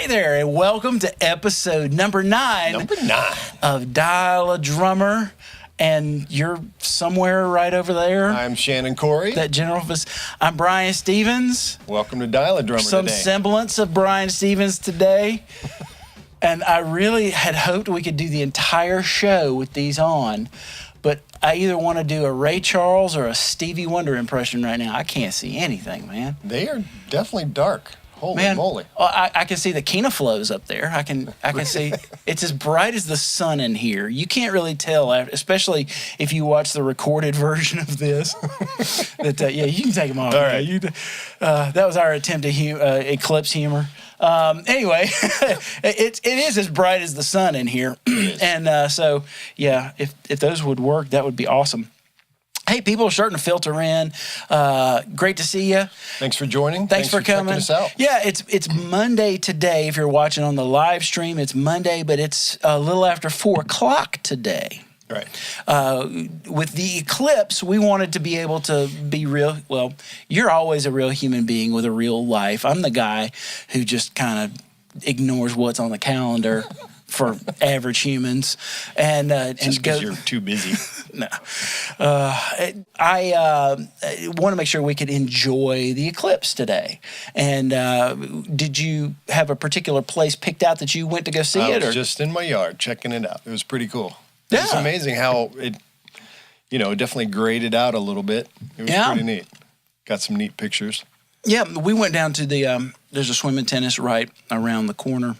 there, and welcome to episode number 9 of Dial a Drummer. And you're somewhere right over there. I'm Shannon Corey. That general. I'm Brian Stevens. Welcome to Dial a Drummer Some today. semblance of Brian Stevens today. And I really had hoped we could do the entire show with these on. But I either want to do a Ray Charles or a Stevie Wonder impression right now. I can't see anything, man. They are definitely dark. Holy moly. I can see the Kina flows up there. I can see it's as bright as the sun in here. You can't really tell, especially if you watch the recorded version of this. Yeah, you can take them off. All right. That was our attempt at eclipse humor. Anyway, it is as bright as the sun in here. And so, yeah, if those would work, that would be awesome. Hey, people are starting to filter in. Great to see you. Thanks for joining. Thanks for coming. Checking us out. Yeah, it's Monday today. If you're watching on the live stream, it's Monday, but it's a little after 4 o'clock today. Right. With the eclipse, we wanted to be able to be real. Well, you're always a real human being with a real life. I'm the guy who just kind of ignores what's on the calendar for average humans, and just because you're too busy. No, I want to make sure we could enjoy the eclipse today. And did you have a particular place picked out that you went to go see it? I was just in my yard checking it out. It was pretty cool. Yeah. It's amazing how it, definitely graded out a little bit. It was pretty neat. Got some neat pictures. Yeah, we went down to the, there's a swim and tennis right around the corner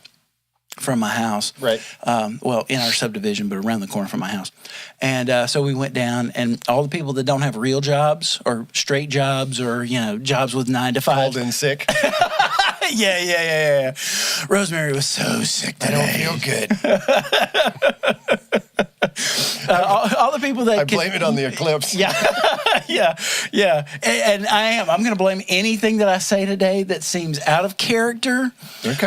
from my house. Right. Well, in our subdivision, but around the corner from my house. And so we went down, and all the people that don't have real jobs or straight jobs or, jobs with 9 to 5. Called in sick. Yeah. Rosemary was so sick today. I don't feel good. All the people that I blame it on the eclipse. Yeah. And I am. I'm going to blame anything that I say today that seems out of character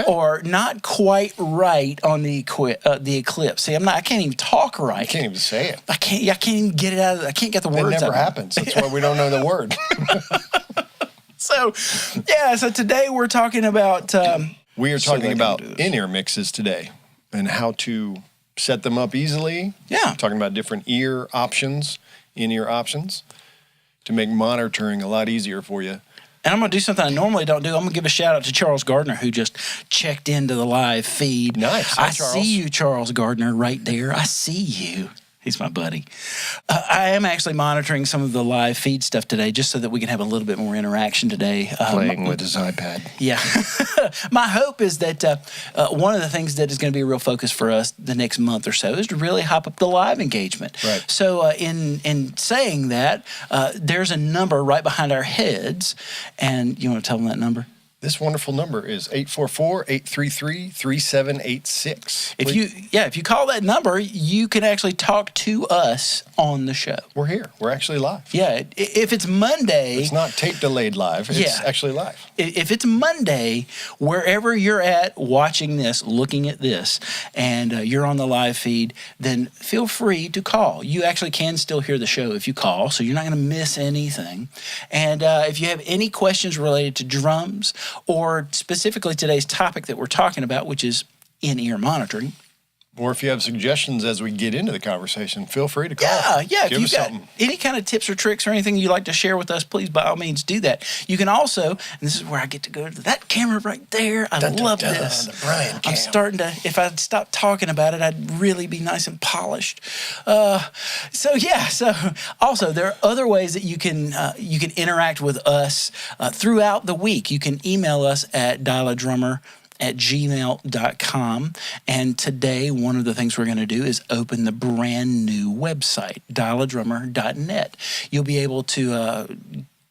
or not quite right on the eclipse. See, I can't even talk right. You can't even say it. I can't even get it out of I can't get the words out. It never happens. That's why we don't know the word. So today we're talking about... we are talking about in-ear mixes today and how to set them up easily. Yeah. Talking about different ear options, in-ear options, to make monitoring a lot easier for you. And I'm going to do something I normally don't do. I'm going to give a shout out to Charles Gardner, who just checked into the live feed. Nice. Hi, Charles. See you, Charles Gardner, right there. I see you. He's my buddy. I am actually monitoring some of the live feed stuff today just so that we can have a little bit more interaction today. Playing with his iPad. Yeah. My hope is that one of the things that is going to be a real focus for us the next month or so is to really hop up the live engagement. Right. So in saying that, there's a number right behind our heads. And you want to tell them that number? This wonderful number is 844-833-3786. If you call that number, you can actually talk to us on the show. We're here. We're actually live. Yeah. If it's Monday... It's not tape delayed live. It's actually live. If it's Monday, wherever you're at watching this, looking at this, and you're on the live feed, then feel free to call. You actually can still hear the show if you call, so you're not going to miss anything. And if you have any questions related to drums, or specifically today's topic that we're talking about, which is in-ear monitoring. Or if you have suggestions as we get into the conversation, feel free to call. Yeah. Give us something. Any kind of tips or tricks or anything you'd like to share with us, please, by all means, do that. You can also, and this is where I get to go to that camera right there. I love this. The Brian cam. I'm starting to, if I stopped talking about it, I'd really be nice and polished. So also there are other ways that you can interact with us throughout the week. You can email us at dialadrummer@gmail.com. And today, one of the things we're going to do is open the brand new website, dialadrummer.net. You'll be able to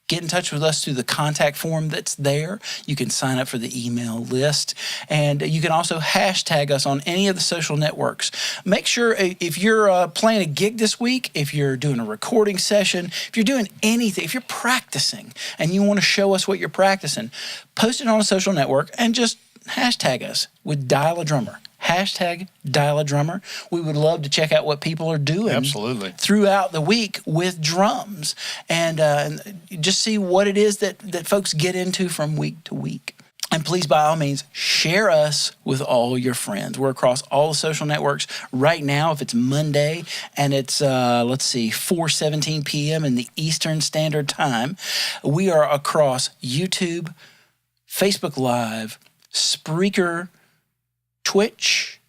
get in touch with us through the contact form that's there. You can sign up for the email list. And you can also hashtag us on any of the social networks. Make sure if you're playing a gig this week, if you're doing a recording session, if you're doing anything, if you're practicing and you want to show us what you're practicing, post it on a social network and just hashtag us with Dial a Drummer. Hashtag Dial a Drummer. We would love to check out what people are doing throughout the week with drums and just see what it is that folks get into from week to week. And please, by all means, share us with all your friends. We're across all the social networks right now. If it's Monday and it's, 4:17 p.m. in the Eastern Standard Time, we are across YouTube, Facebook Live, Spreaker, Twitch,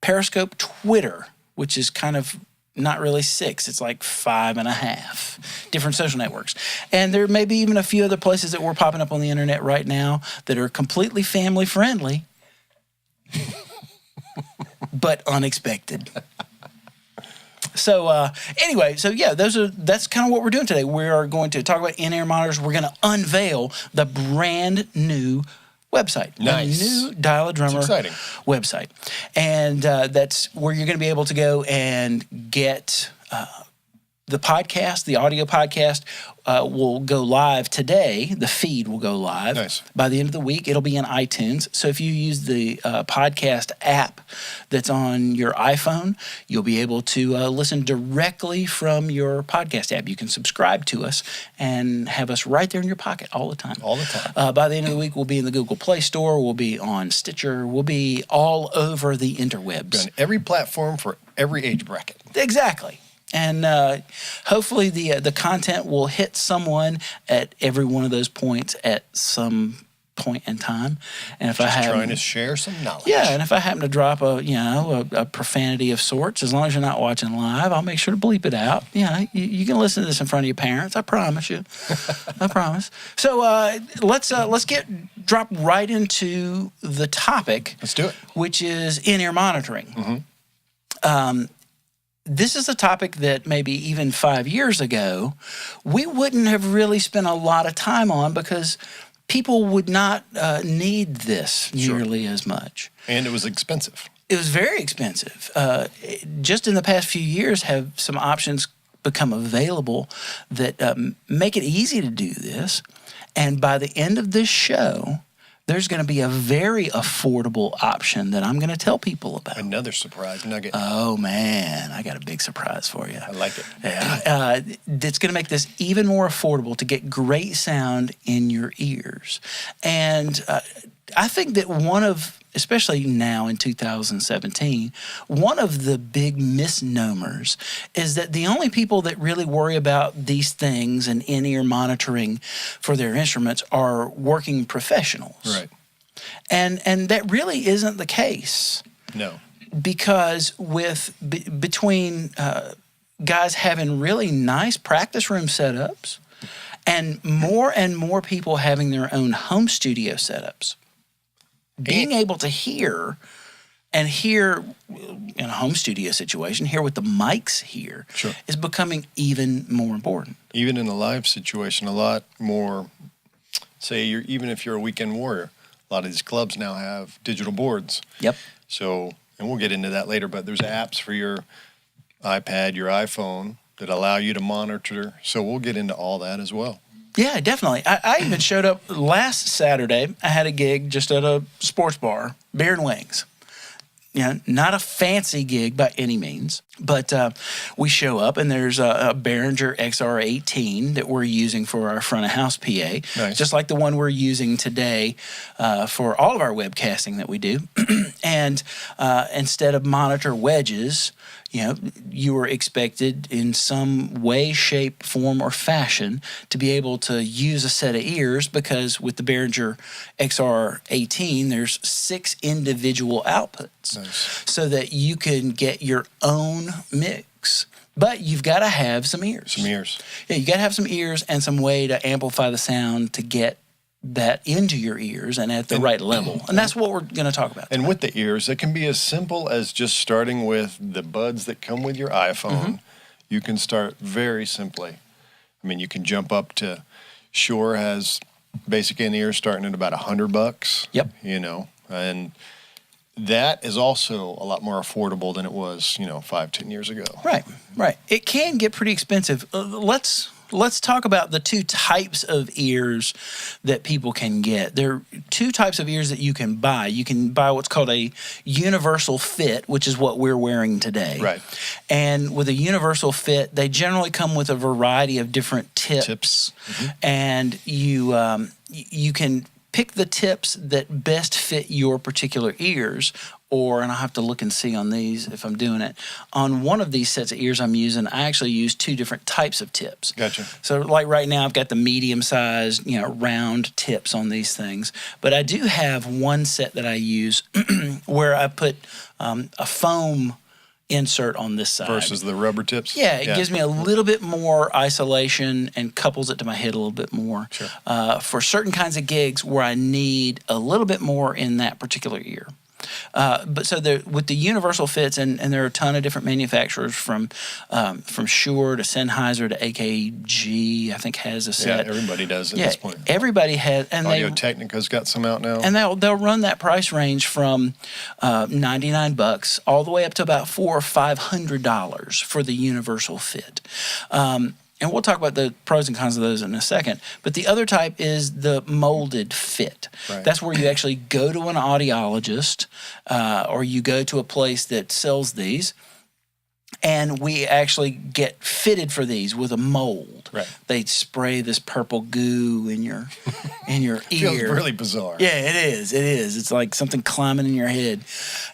Periscope, Twitter, which is kind of not really 6. It's like 5.5 different social networks. And there may be even a few other places that we're popping up on the internet right now that are completely family friendly, but unexpected. So anyway, that's kind of what we're doing today. We are going to talk about in-ear monitors. We're going to unveil the brand new website. Nice. A new Dial a Drummer website. And that's where you're going to be able to go and get the podcast, the audio podcast will go live today. The feed will go live. Nice. By the end of the week, it'll be in iTunes. So if you use the podcast app that's on your iPhone, you'll be able to listen directly from your podcast app. You can subscribe to us and have us right there in your pocket all the time. All the time. By the end of the week, we'll be in the Google Play Store. We'll be on Stitcher. We'll be all over the interwebs. On every platform for every age bracket. Exactly. And hopefully the content will hit someone at every one of those points at some point in time. And if trying to share some knowledge. Yeah, and if I happen to drop a profanity of sorts, as long as you're not watching live, I'll make sure to bleep it out. You can listen to this in front of your parents. I promise you. I promise. So let's drop right into the topic. Let's do it. Which is in-ear monitoring. Mm-hmm. This is a topic that maybe even 5 years ago, we wouldn't have really spent a lot of time on because people would not need this nearly as much. And it was expensive. It was very expensive. Just in the past few years have some options become available that make it easy to do this. And by the end of this show, there's going to be a very affordable option that I'm going to tell people about. Another surprise nugget. Oh, man. I got a big surprise for you. I like it. Yeah. It's going to make this even more affordable to get great sound in your ears. And I think that especially now in 2017, one of the big misnomers is that the only people that really worry about these things and in-ear monitoring for their instruments are working professionals. Right. And that really isn't the case. No. Because between guys having really nice practice room setups and more people having their own home studio setups, being able to hear in a home studio situation, hear what the mics hear, is becoming even more important. Even in a live situation, a lot more, even if you're a weekend warrior, a lot of these clubs now have digital boards. Yep. So, and we'll get into that later, but there's apps for your iPad, your iPhone that allow you to monitor. So we'll get into all that as well. Yeah, definitely. I even showed up last Saturday. I had a gig just at a sports bar, beer and wings. Not a fancy gig by any means, but we show up and there's a Behringer XR18 that we're using for our front of house PA, nice. Just like the one we're using today for all of our webcasting that we do. And instead of monitor wedges, you were expected in some way, shape, form, or fashion to be able to use a set of ears because with the Behringer XR18, there's 6 individual outputs. Nice. So that you can get your own mix. But you've got to have some ears. Yeah, you got to have some ears and some way to amplify the sound to get that into your ears and at the right level. And that's what we're going to talk about today. And with the ears, it can be as simple as just starting with the buds that come with your iPhone. Mm-hmm. You can start very simply. I mean, you can jump up to Shure has basic in-ears starting at about $100. Yep. And that is also a lot more affordable than it was, 5-10 years ago. Right. It can get pretty expensive. Let's talk about the 2 types of ears that people can get. There are 2 types of ears that you can buy. You can buy what's called a universal fit, which is what we're wearing today. Right. And with a universal fit, they generally come with a variety of different tips. Mm-hmm. And you can pick the tips that best fit your particular ears. And I'll have to look and see on these if I'm doing it. On one of these sets of ears I'm using, I actually use 2 different types of tips. Gotcha. So like right now I've got the medium-sized, round tips on these things. But I do have one set that I use where I put a foam insert on this side. Versus the rubber tips? Yeah, it gives me a little bit more isolation and couples it to my head a little bit more. Sure. For certain kinds of gigs where I need a little bit more in that particular ear. But so with the universal fits, and there are a ton of different manufacturers from Shure to Sennheiser to AKG, I think has a set. Yeah, everybody does at this point. Everybody has, and Audio-Technica's got some out now. And they'll run that price range from $99 all the way up to about $400 or $500 for the universal fit. And we'll talk about the pros and cons of those in a second. But the other type is the molded fit. Right. That's where you actually go to an audiologist or you go to a place that sells these, and we actually get fitted for these with a mold. Right. They spray this purple goo in your ear. Feels really bizarre. Yeah, it is. It is. It's like something climbing in your head,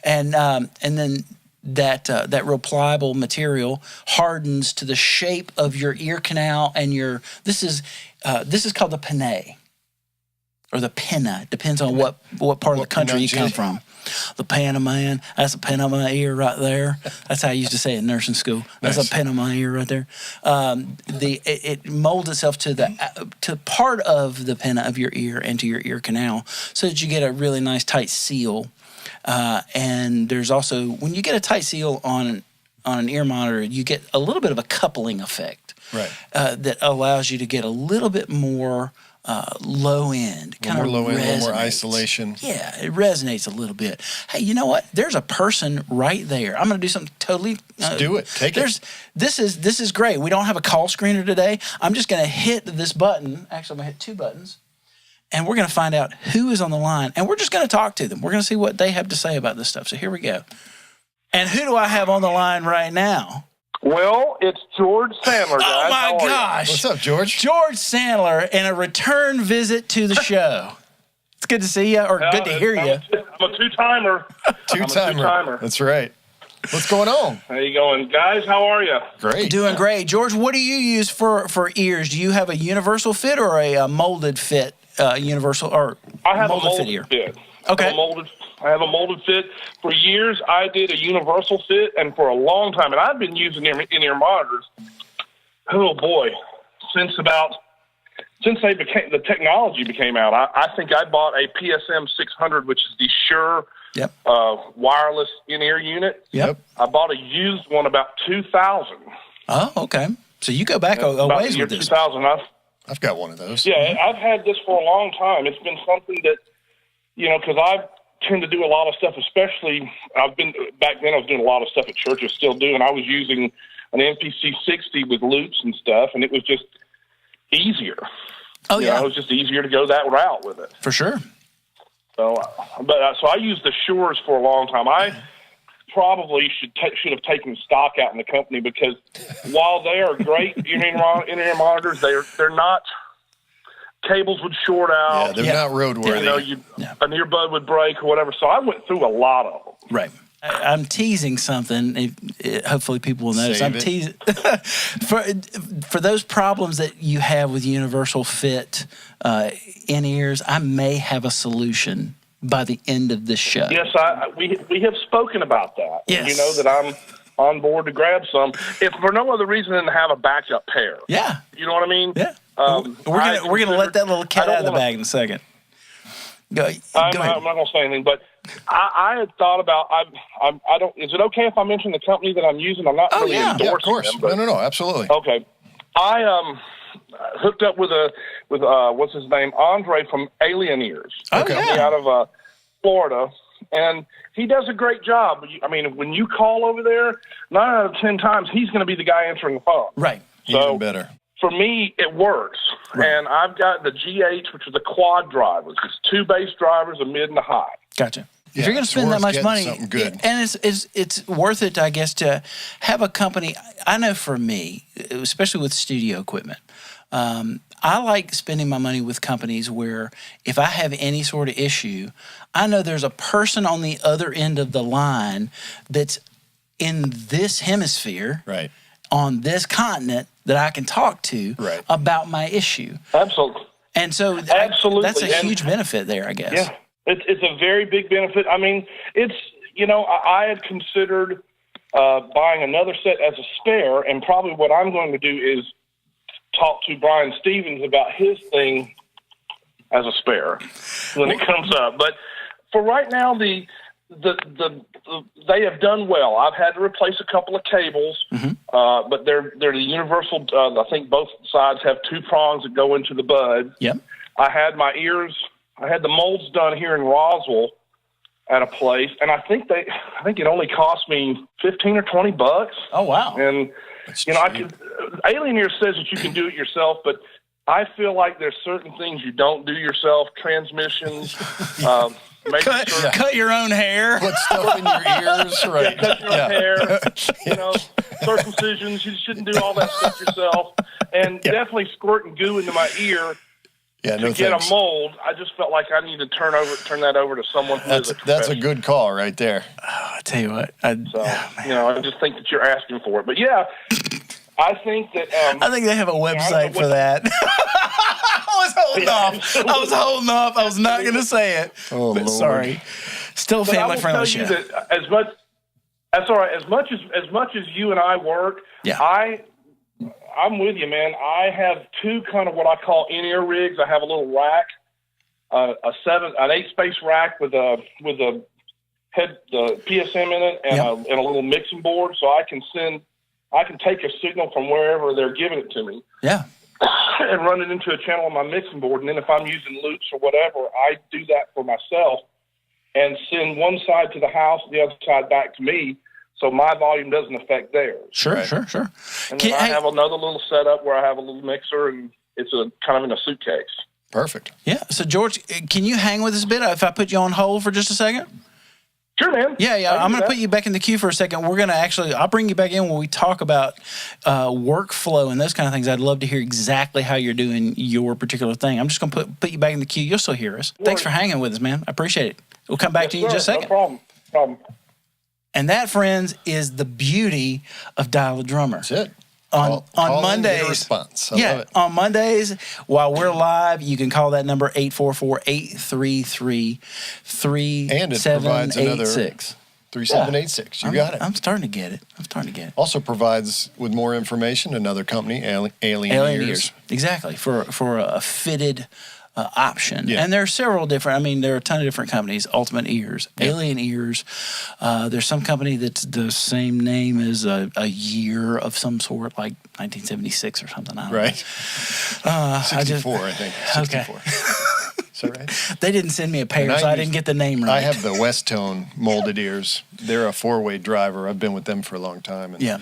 and then that real pliable material hardens to the shape of your ear canal and this is called the pinna or the pinna. Depends on what part of the country you come from. The pinna, man. That's a pin on my ear right there. That's how I used to say it in nursing school. That's Nice. a pin on my ear right there. It molds itself to part of the pinna of your ear and to your ear canal so that you get a really nice tight seal. And there's also, when you get a tight seal on an ear monitor, you get a little bit of a coupling effect. Right. That allows you to get a little bit more low end. A little more low end, a little more isolation. Yeah, it resonates a little bit. Hey, you know what? There's a person right there. I'm going to do something totally. Let's do it. Take it. This is great. We don't have a call screener today. I'm just going to hit this button. Actually, I'm going to hit 2 buttons. And we're going to find out who is on the line. And we're just going to talk to them. We're going to see what they have to say about this stuff. So here we go. And who do I have on the line right now? Well, it's George Sandler, guys. Oh, my How are you? gosh. What's up, George? George Sandler in a return visit to the show. It's good to see you, or good to hear you. I'm a two-timer. Two-timer. That's right. What's going on? How you going? Guys, how are you? Great. Doing great. George, what do you use for ears? Do you have a universal fit or a molded fit universal, or I have molded a molded fit ear? fit. Okay. I have a molded fit. For years, I did a universal fit, and for a long time, and I've been using in-ear monitors, oh boy, since the technology became out. I think I bought a PSM 600, which is the Shure wireless in-ear unit. Yep. I bought a used one about 2000. Oh, okay. So you go back a About ways the year with this. 2000. I've got one of those. Yeah, I've had this for a long time. It's been something that, because I tend to do a lot of stuff, especially back then I was doing a lot of stuff at churches, still do, and I was using an MPC 60 with loops and stuff, and it was just easier. Oh, yeah. It was just easier to go that route with it. For sure. So I used the Shures for a long time. I probably should have taken stock out in the company because while they are great in-ear monitors, they're not. Cables would short out. Yeah, they're not roadworthy. An earbud would break or whatever. So I went through a lot of them. Right. I'm teasing something. Hopefully people will notice. Save I'm teasing for those problems that you have with universal fit in ears. I may have a solution by the end of this show. Yes, we have spoken about that. Yes. You know that I'm on board to grab some, if for no other reason than to have a backup pair. Yeah. You know what I mean? Yeah. We're gonna let that little cat out of the bag in a second. Go ahead. I'm not going to say anything, but I had thought about. I don't. Is it okay if I mention the company that I'm using? I'm not really endorsing of course. them. But, No, absolutely. Okay. I hooked up with what's his name, Andre from Alien Ears. Okay. Out of Florida, and he does a great job. I mean, when you call over there, 9 out of 10 times he's going to be the guy answering the phone. Right. So, even better. For me, it works. Right. And I've got the GH, which is the quad drivers. It's 2 bass drivers, a mid and a high. Gotcha. If you're going to spend that much money, something good. and it's worth it, I guess, to have a company. I know for me, especially with studio equipment, I like spending my money with companies where if I have any sort of issue, I know there's a person on the other end of the line that's in this hemisphere, Right. on this continent, that I can talk to Right. about my issue. Absolutely. And so Absolutely. that's a huge benefit there, I guess. Yeah, it's a very big benefit. I mean, it's, I had considered buying another set as a spare, and probably what I'm going to do is talk to Brian Stevens about his thing as a spare when it comes up. But for right now, they have done well. I've had to replace a couple of cables, but they're the universal. I think both sides have two prongs that go into the bud. Yep. I had the molds done here in Roswell at a place, and I think it only cost me $15 or $20. Oh, wow. And Alien Ear says that you can do it yourself, but I feel like there's certain things you don't do yourself. Transmissions, cut your own hair. Put stuff in your ears, right? Cut your own hair. Circumcisions. You shouldn't do all that stuff yourself. And definitely squirting goo into my ear. Yeah, to get a mold, I just felt like I need to turn that over to someone who is a professional. That's a good call right there. Oh, I tell you what. I just think that you're asking for it. But yeah, I think that I think they have a website for that. I was holding off. I was not going to say it. Oh, Lord. Sorry. Still family friendly show. That that's all right. As much as you and I work, I'm with you, man. I have two kind of what I call in-ear rigs. I have a little rack, an 8-space rack with the PSM in it, and a little mixing board, so I can take a signal from wherever they're giving it to me. Yeah. And run it into a channel on my mixing board, and then if I'm using loops or whatever, I do that for myself and send one side to the house, the other side back to me. So my volume doesn't affect theirs. Sure. And then I have another little setup where I have a little mixer, and it's kind of in a suitcase. Perfect. Yeah. So, George, can you hang with us a bit if I put you on hold for just a second? Sure, man. Yeah. I'm going to put you back in the queue for a second. We're going to I'll bring you back in when we talk about workflow and those kind of things. I'd love to hear exactly how you're doing your particular thing. I'm just going to put you back in the queue. You'll still hear us. Thanks for hanging with us, man. I appreciate it. We'll come back to you in just a second. No problem. And that, friends, is the beauty of Dial a Drummer. That's it. On Mondays, get a response. I love it. On Mondays, while we're live, you can call that number 844-833-3786. And it provides another 3786. You got it. I'm starting to get it. Also provides, with more information, another company, Alien Ears. Exactly, for a fitted option. Yeah. And there are several different, there are a ton of different companies. Ultimate Ears, Alien Ears. There's some company that's the same name as a year of some sort, like 1976 or something. I don't know. Right. 64, I think. 64. Okay. Is that right? They didn't send me a pair, so I didn't get the name right. I have the Westone molded ears. They're a 4-way driver. I've been with them for a long time. And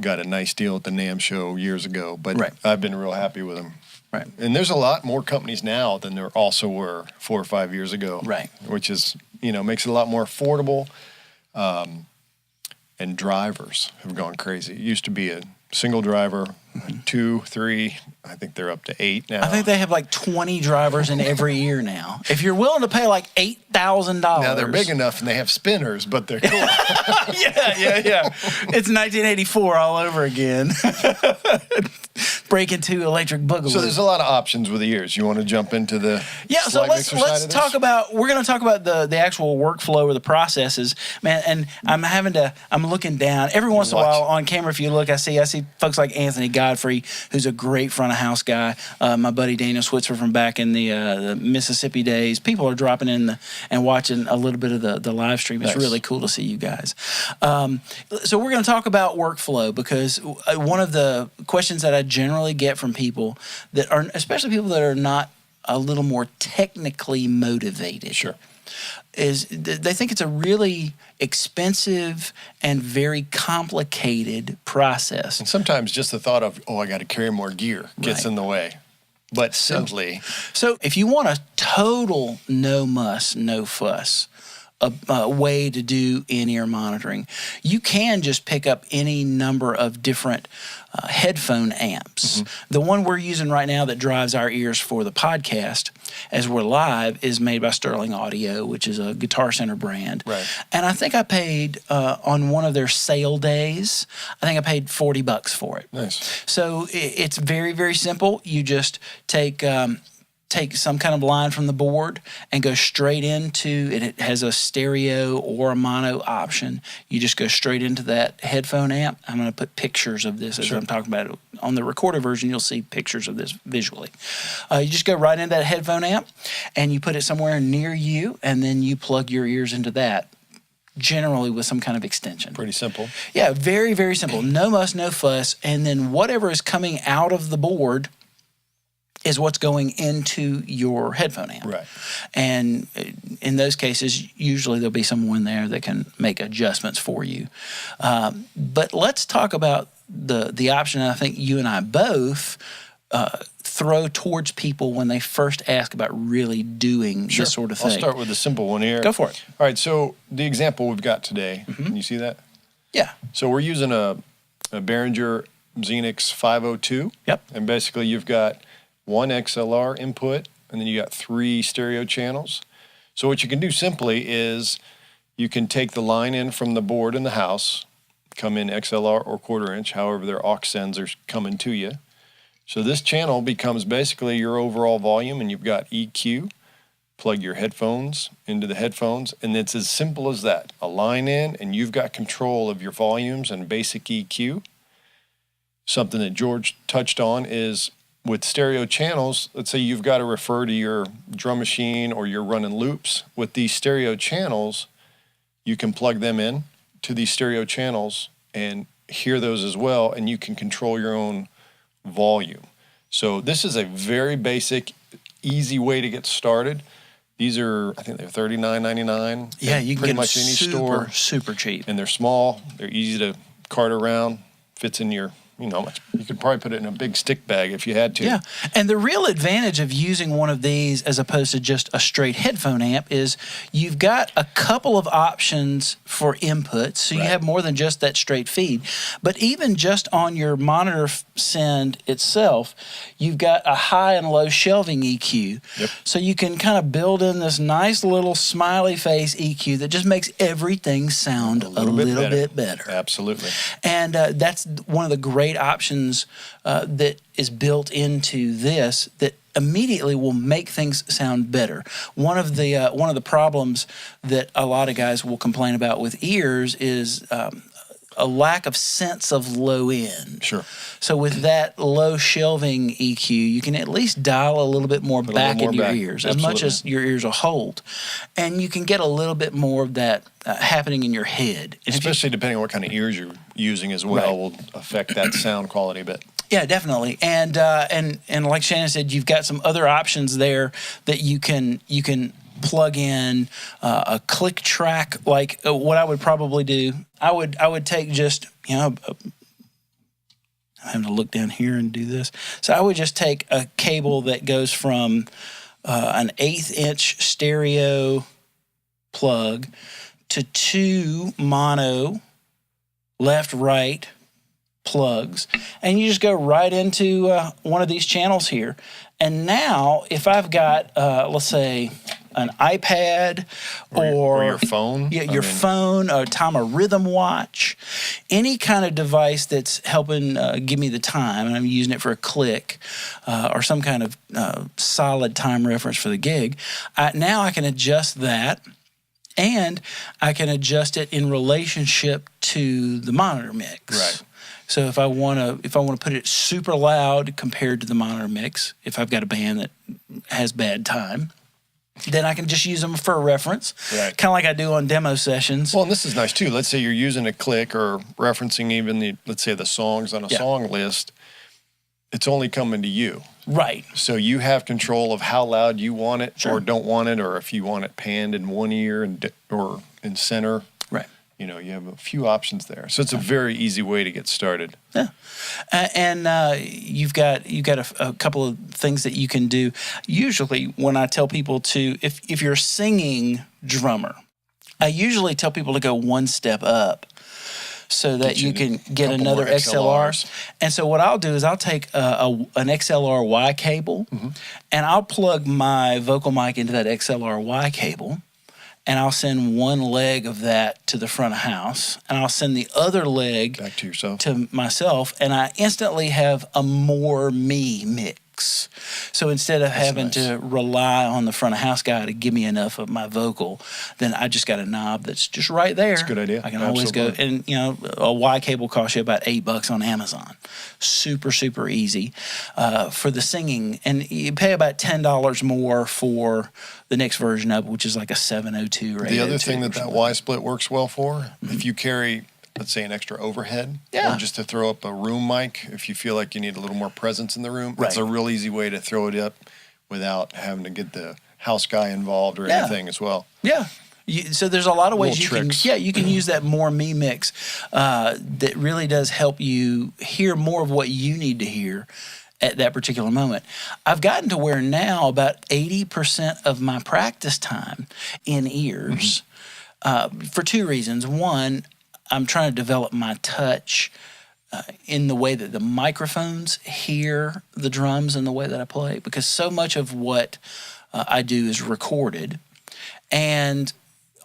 got a nice deal at the NAMM show years ago, but I've been real happy with them. Right. And there's a lot more companies now than there also were 4 or 5 years ago. Right. Which is, makes it a lot more affordable. And drivers have gone crazy. It used to be a single driver, 2, 3. I think they're up to 8 now. I think they have like 20 drivers in every ear now. If you're willing to pay like $8,000. Now they're big enough and they have spinners, but they're cool. Yeah. It's 1984 all over again. Break into electric boogaloo. So there's a lot of options with the ears. You want to jump into the so let's talk about. We're going to talk about the actual workflow or the processes, man. And I'm looking down every once in a while on camera. If you look, I see folks like Anthony Godfrey, who's a great front of house guy. My buddy Daniel Switzer from back in the Mississippi days. People are dropping in and watching a little bit of the live stream. It's really cool to see you guys. So we're going to talk about workflow because one of the questions that I generally get from people that are, especially people that are not a little more technically motivated, is they think it's a really expensive and very complicated process. And sometimes just the thought of, I got to carry more gear gets in the way. but simply. So if you want a total no muss, no fuss, a way to do in-ear monitoring, you can just pick up any number of different headphone amps. The one we're using right now that drives our ears for the podcast as we're live is made by Sterling Audio, which is a Guitar Center brand. Right. And I think I paid, on one of their sale days, I think I paid $40 for it. Nice. So it's very, very simple. You just take some kind of line from the board and go straight into it. It has a stereo or a mono option. You just go straight into that headphone amp. I'm going to put pictures of this as I'm talking about it. On the recorded version, you'll see pictures of this visually. You just go right into that headphone amp and you put it somewhere near you, and then you plug your ears into that, generally with some kind of extension. Pretty simple. Yeah, very, very simple. No muss, no fuss. And then whatever is coming out of the board is what's going into your headphone amp. Right. And in those cases, usually there'll be someone there that can make adjustments for you. But let's talk about the option I think you and I both throw towards people when they first ask about really doing this sort of thing. I'll start with the simple one here. Go for it. All right, so the example we've got today, can you see that? Yeah. So we're using a Behringer Xenix 502. Yep. And basically you've got one XLR input, and then you got 3 stereo channels. So what you can do simply is you can take the line in from the board in the house, come in XLR or 1/4 inch, however their aux sends are coming to you. So this channel becomes basically your overall volume, and you've got EQ. Plug your headphones into the headphones, and it's as simple as that. A line in, and you've got control of your volumes and basic EQ. Something that George touched on is with stereo channels, let's say you've got to refer to your drum machine or you're running loops. With these stereo channels, you can plug them in to these stereo channels and hear those as well, and you can control your own volume. So this is a very basic, easy way to get started. These are, I think they're $39.99. Yeah, you can pretty get much them any super, store. super cheap. And they're small, they're easy to cart around, fits in your, you could probably put it in a big stick bag if you had to. Yeah, and the real advantage of using one of these as opposed to just a straight headphone amp is you've got a couple of options for inputs, so you have more than just that straight feed. But even just on your monitor send itself, you've got a high and low shelving EQ. Yep. So you can kind of build in this nice little smiley face EQ that just makes everything sound a little bit better. Absolutely. And that's one of the great options that is built into this that immediately will make things sound better. One of the problems that a lot of guys will complain about with ears is a lack of sense of low end. Sure. So with that low shelving EQ, you can at least dial a little bit more back into your ears, as much as your ears will hold. And you can get a little bit more of that happening in your head. Especially depending on what kind of ears you're using as well will affect that sound quality a bit. Yeah, definitely. And like Shannon said, you've got some other options there that you can plug in a click track. Like what I would probably do, I would take just, I'm having to look down here and do this. So I would just take a cable that goes from an 1/8 inch stereo plug to 2 mono left, right plugs, and you just go right into one of these channels here. And now, if I've got, let's say, an iPad or your phone, your phone, a rhythm watch, any kind of device that's helping give me the time, and I'm using it for a click or some kind of solid time reference for the gig, now I can adjust that. And I can adjust it in relationship to the monitor mix. Right. So if I want to put it super loud compared to the monitor mix, if I've got a band that has bad time, then I can just use them for a reference, right. Kind of like I do on demo sessions. Well, and this is nice too. Let's say you're using a click or referencing even let's say the songs on a song list. It's only coming to you. Right. So you have control of how loud you want it or don't want it, or if you want it panned in one ear or in center. Right. You know, you have a few options there. So it's a very easy way to get started. Yeah, and you've got a couple of things that you can do. Usually, when I tell people to, if you're a singing drummer, I usually tell people to go one step up, so that you can get another XLR. And so what I'll do is I'll take an XLR Y cable, and I'll plug my vocal mic into that XLR Y cable. And I'll send one leg of that to the front of house, and I'll send the other leg back to yourself, to myself, and I instantly have a more me mix. So instead of having to rely on the front of house guy to give me enough of my vocal, then I just got a knob that's just right there. That's a good idea. I can always go, and a Y cable costs you about $8 on Amazon. Super, super easy for the singing, and you pay about $10 more for the next version of it, which is like a 702 or 802. The other thing that Y split works well for, if you carry, let's say, an extra overhead, or just to throw up a room mic, if you feel like you need a little more presence in the room, it's a real easy way to throw it up without having to get the house guy involved or anything as well. Yeah. So there's a lot of ways you can use that more me mix that really does help you hear more of what you need to hear at that particular moment. I've gotten to where now about 80% of my practice time in ears for two reasons. One, I'm trying to develop my touch in the way that the microphones hear the drums and the way that I play, because so much of what I do is recorded. And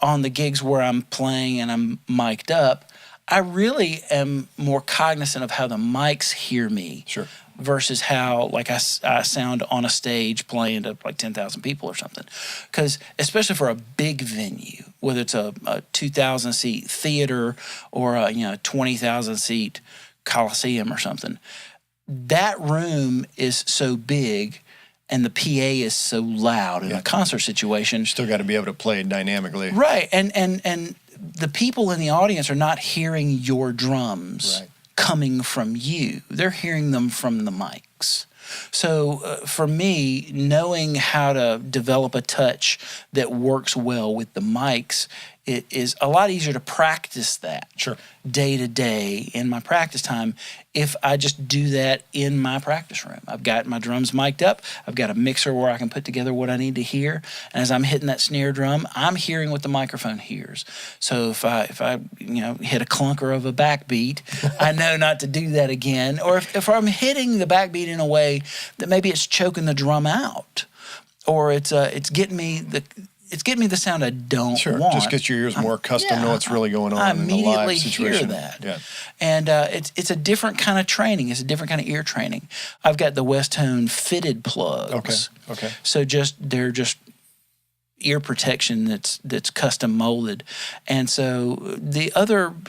on the gigs where I'm playing and I'm mic'd up, I really am more cognizant of how the mics hear me versus how I sound on a stage playing to like 10,000 people or something. Because especially for a big venue, whether it's a 2,000 seat theater or a 20,000 seat Coliseum or something, that room is so big and the PA is so loud in a concert situation. You still got to be able to play dynamically. Right. And the people in the audience are not hearing your drums coming from you. They're hearing them from the mics. So for me, knowing how to develop a touch that works well with the mics, it is a lot easier to practice that day to day in my practice time if I just do that in my practice room. I've got my drums mic'd up. I've got a mixer where I can put together what I need to hear. And as I'm hitting that snare drum, I'm hearing what the microphone hears. So if I hit a clunker of a backbeat, I know not to do that again. Or if I'm hitting the backbeat in a way that maybe it's choking the drum out, or it's getting me the sound I don't want. Just get your ears more accustomed to what's really going on in the live situation. Hear that. And it's a different kind of training. It's a different kind of ear training. I've got the Westone fitted plugs. Okay. So they're just ear protection that's custom molded. And so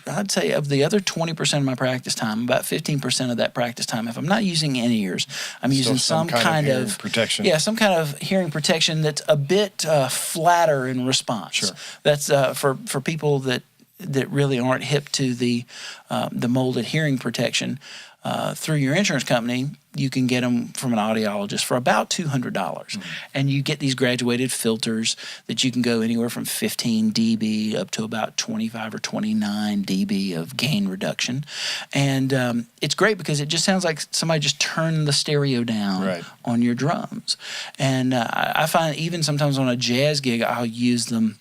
I'd say of the other 20% of my practice time, about 15% of that practice time, if I'm not using in-ears, I'm using some kind of protection. Yeah, some kind of hearing protection that's a bit flatter in response. That's for people that really aren't hip to the molded hearing protection. Through your insurance company, you can get them from an audiologist for about $200. And you get these graduated filters that you can go anywhere from 15 dB up to about 25 or 29 dB of gain reduction. And it's great because it just sounds like somebody just turned the stereo down on your drums. And I find even sometimes on a jazz gig, I'll use them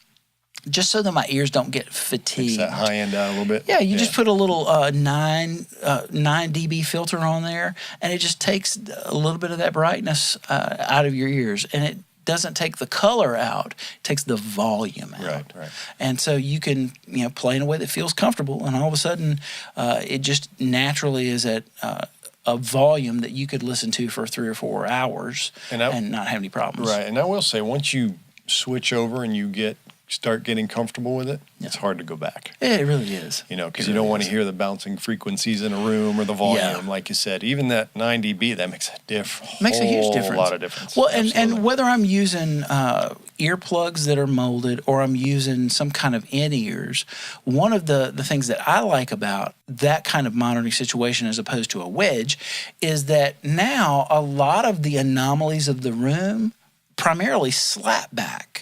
just so that my ears don't get fatigued. Takes that high end out a little bit. Yeah, you just put a little 9 dB filter on there, and it just takes a little bit of that brightness out of your ears. And it doesn't take the color out, it takes the volume out. Right. And so you can play in a way that feels comfortable, and all of a sudden it just naturally is at a volume that you could listen to for 3 or 4 hours and not have any problems. Right, and I will say, once you switch over and you start getting comfortable with it, it's hard to go back. It really is. Because you don't want to hear the bouncing frequencies in a room or the volume, like you said. Even that 9 dB, that makes a huge difference. A lot of difference. Well, and whether I'm using earplugs that are molded or I'm using some kind of in-ears, one of the things that I like about that kind of monitoring situation as opposed to a wedge is that now a lot of the anomalies of the room primarily slap back.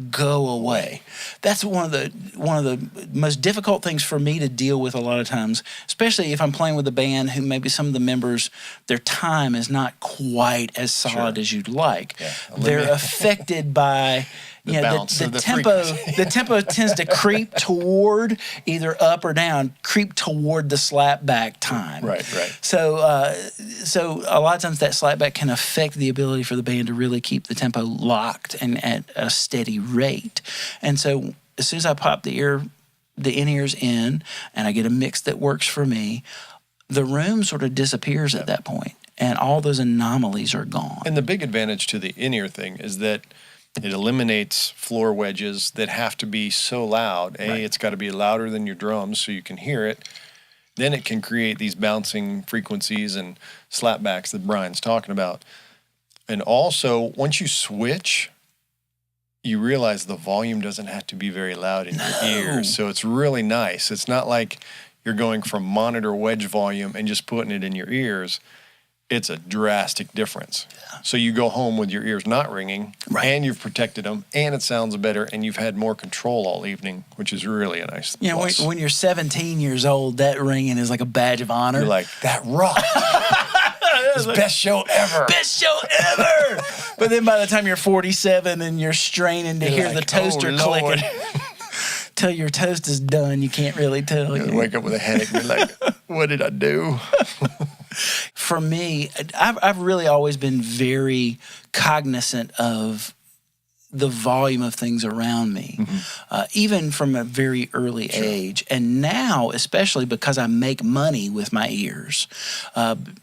go away. That's one of the most difficult things for me to deal with a lot of times, especially if I'm playing with a band who maybe some of the members, their time is not quite as solid as you'd like. Yeah. They're affected by the bounce the of the tempo. frequency. The tempo tends to creep toward either up or down, creep toward the slap back time. Right. So a lot of times that slapback can affect the ability for the band to really keep the tempo locked and at a steady rate. And so as soon as I pop the in-ears in and I get a mix that works for me, the room sort of disappears at that point, and all those anomalies are gone. And the big advantage to the in-ear thing is that it eliminates floor wedges that have to be so loud. It's got to be louder than your drums so you can hear it. Then it can create these bouncing frequencies and slapbacks that Brian's talking about. And also, once you switch, you realize the volume doesn't have to be very loud in your ears. So it's really nice. It's not like you're going from monitor wedge volume and just putting it in your ears. It's a drastic difference. Yeah. So you go home with your ears not ringing, and you've protected them, and it sounds better, and you've had more control all evening, which is really a nice plus. When you're 17 years old, that ringing is like a badge of honor. You're like, that rocked. It's the best show ever. Best show ever. But then by the time you're 47 and you're straining to hear the toaster clicking, till your toast is done, you can't really tell. You wake up with a headache and be like, what did I do? For me, I've really always been very cognizant of the volume of things around me, even from a very early age. And now, especially because I make money with my ears,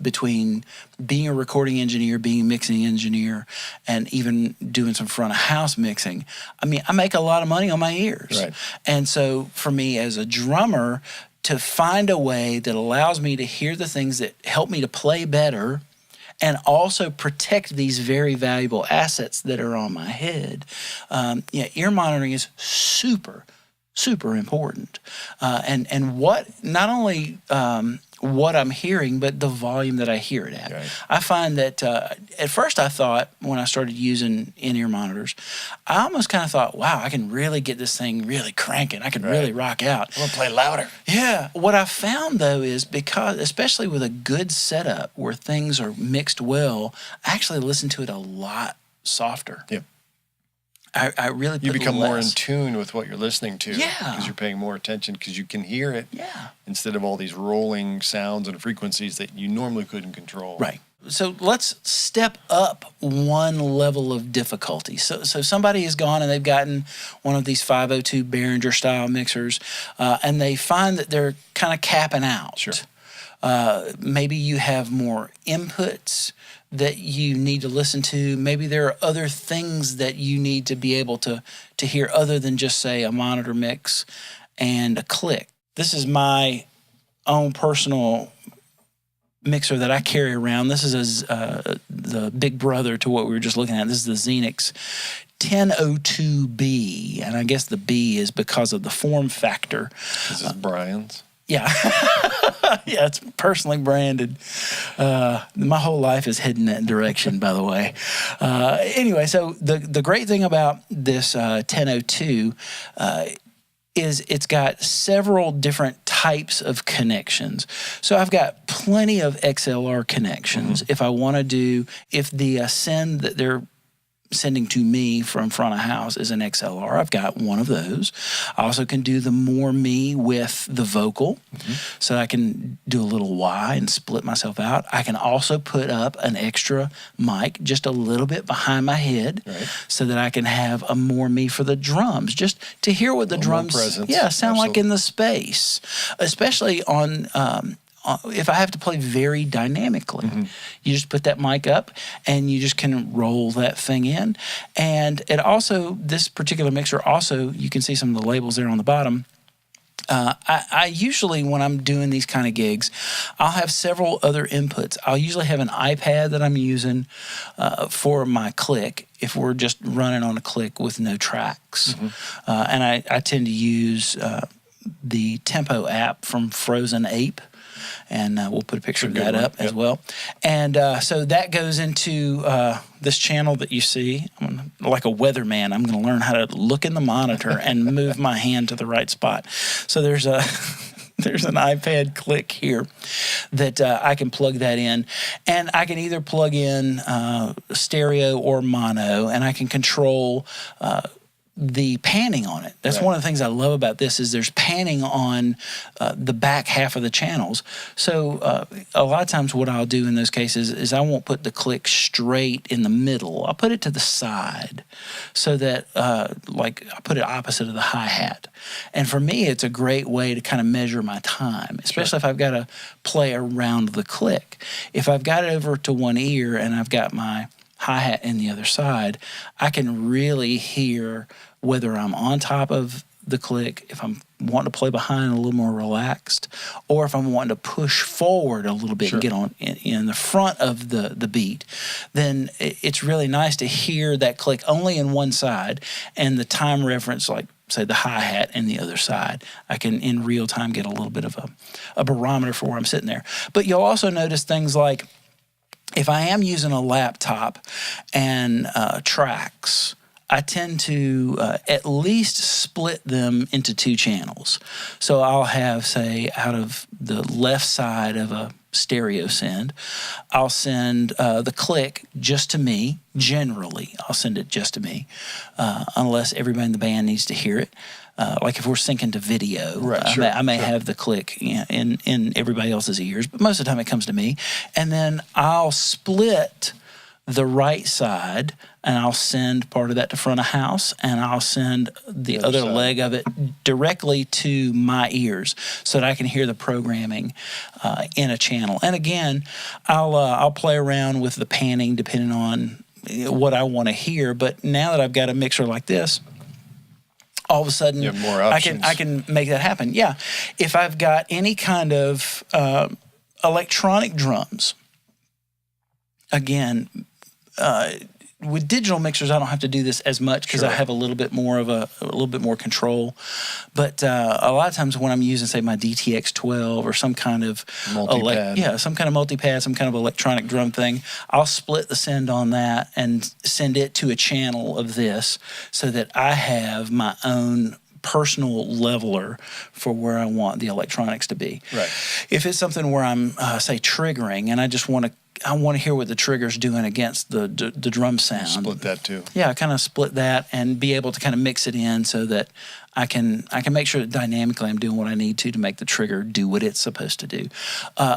between being a recording engineer, being a mixing engineer, and even doing some front of house mixing, I mean, I make a lot of money on my ears. Right. And so for me as a drummer, to find a way that allows me to hear the things that help me to play better and also protect these very valuable assets that are on my head. Ear monitoring is super, super important. And what, not only what I'm hearing, but the volume that I hear it at. Right. I find that at first I thought when I started using in-ear monitors, I almost kind of thought, wow, I can really get this thing really cranking. I can really rock out. I'm going to play louder. Yeah. What I found, though, is because, especially with a good setup where things are mixed well, I actually listen to it a lot softer. Yeah. I really put You become more in less. tune with what you're listening to. Yeah. Because you're paying more attention because you can hear it. Yeah. Instead of all these rolling sounds and frequencies that you normally couldn't control. Right. So let's step up one level of difficulty. So somebody has gone and they've gotten one of these 502 Behringer style mixers, and they find that they're kind of capping out. Sure. Maybe you have more inputs that you need to listen to. Maybe there are other things that you need to be able to hear other than just, say, a monitor mix and a click. This is my own personal mixer that I carry around. This is the big brother to what we were just looking at. This is the Xenix 1002B, and I guess the B is because of the form factor. This is Brian's. Yeah. Yeah, it's personally branded. My whole life is heading that direction, by the way. Anyway, so the great thing about this 1002 is it's got several different types of connections. So I've got plenty of XLR connections. If I want to do, if the send that they're sending to me from front of house is an XLR, I've got one of those. I also can do the more me with the vocal, so I can do a little Y and split myself out. I can also put up an extra mic just a little bit behind my head, so that I can have a more me for the drums, just to hear what the drums sound like in the space, especially on if I have to play very dynamically. You just put that mic up and you just can roll that thing in. And it also, this particular mixer also, you can see some of the labels there on the bottom. I usually, when I'm doing these kind of gigs, I'll have several other inputs. I'll usually have an iPad that I'm using for my click if we're just running on a click with no tracks. And I tend to use the Tempo app from Frozen Ape. And we'll put a picture of good that one. up as well. And so that goes into this channel that you see. Like a weatherman, I'm going to learn how to look in the monitor and move my hand to the right spot. So there's an iPad click here that I can plug that in. And I can either plug in stereo or mono, and I can control the panning on it. That's one of the things I love about this is there's panning on the back half of the channels. So a lot of times what I'll do in those cases is I won't put the click straight in the middle. I'll put it to the side so that like I put it opposite of the hi-hat. And for me, it's a great way to kind of measure my time, especially if I've got to play around the click. If I've got it over to one ear and I've got my hi-hat in the other side, I can really hear whether I'm on top of the click, if I'm wanting to play behind a little more relaxed, or if I'm wanting to push forward a little bit and get on in the front of the beat, then it's really nice to hear that click only in one side and the time reference, like say the hi-hat in the other side. I can in real time get a little bit of a barometer for where I'm sitting there. But you'll also notice things like if I am using a laptop and tracks, I tend to at least split them into two channels. So I'll have, say, out of the left side of a stereo send, I'll send the click just to me. Generally, I'll send it just to me, unless everybody in the band needs to hear it. Like if we're syncing to video, I may have the click in everybody else's ears, but most of the time it comes to me. And then I'll split the right side, and I'll send part of that to front of house, and I'll send the other leg of it directly to my ears so that I can hear the programming in a channel. And again, I'll play around with the panning depending on what I want to hear. But now that I've got a mixer like this, all of a sudden, you have more options. I can make that happen. Yeah, if I've got any kind of electronic drums, again. With digital mixers, I don't have to do this as much because I have a little bit more control. But a lot of times when I'm using, say, my DTX 12 or some kind of multi-pad, some kind of multi-pad, some kind of electronic drum thing, I'll split the send on that and send it to a channel of this so that I have my own personal leveler for where I want the electronics to be. Right. If it's something where I'm, say, triggering and I just want to hear what the trigger's doing against the drum sound. Split that too. Yeah, kind of split that and be able to kind of mix it in so that I can make sure that dynamically I'm doing what I need to make the trigger do what it's supposed to do.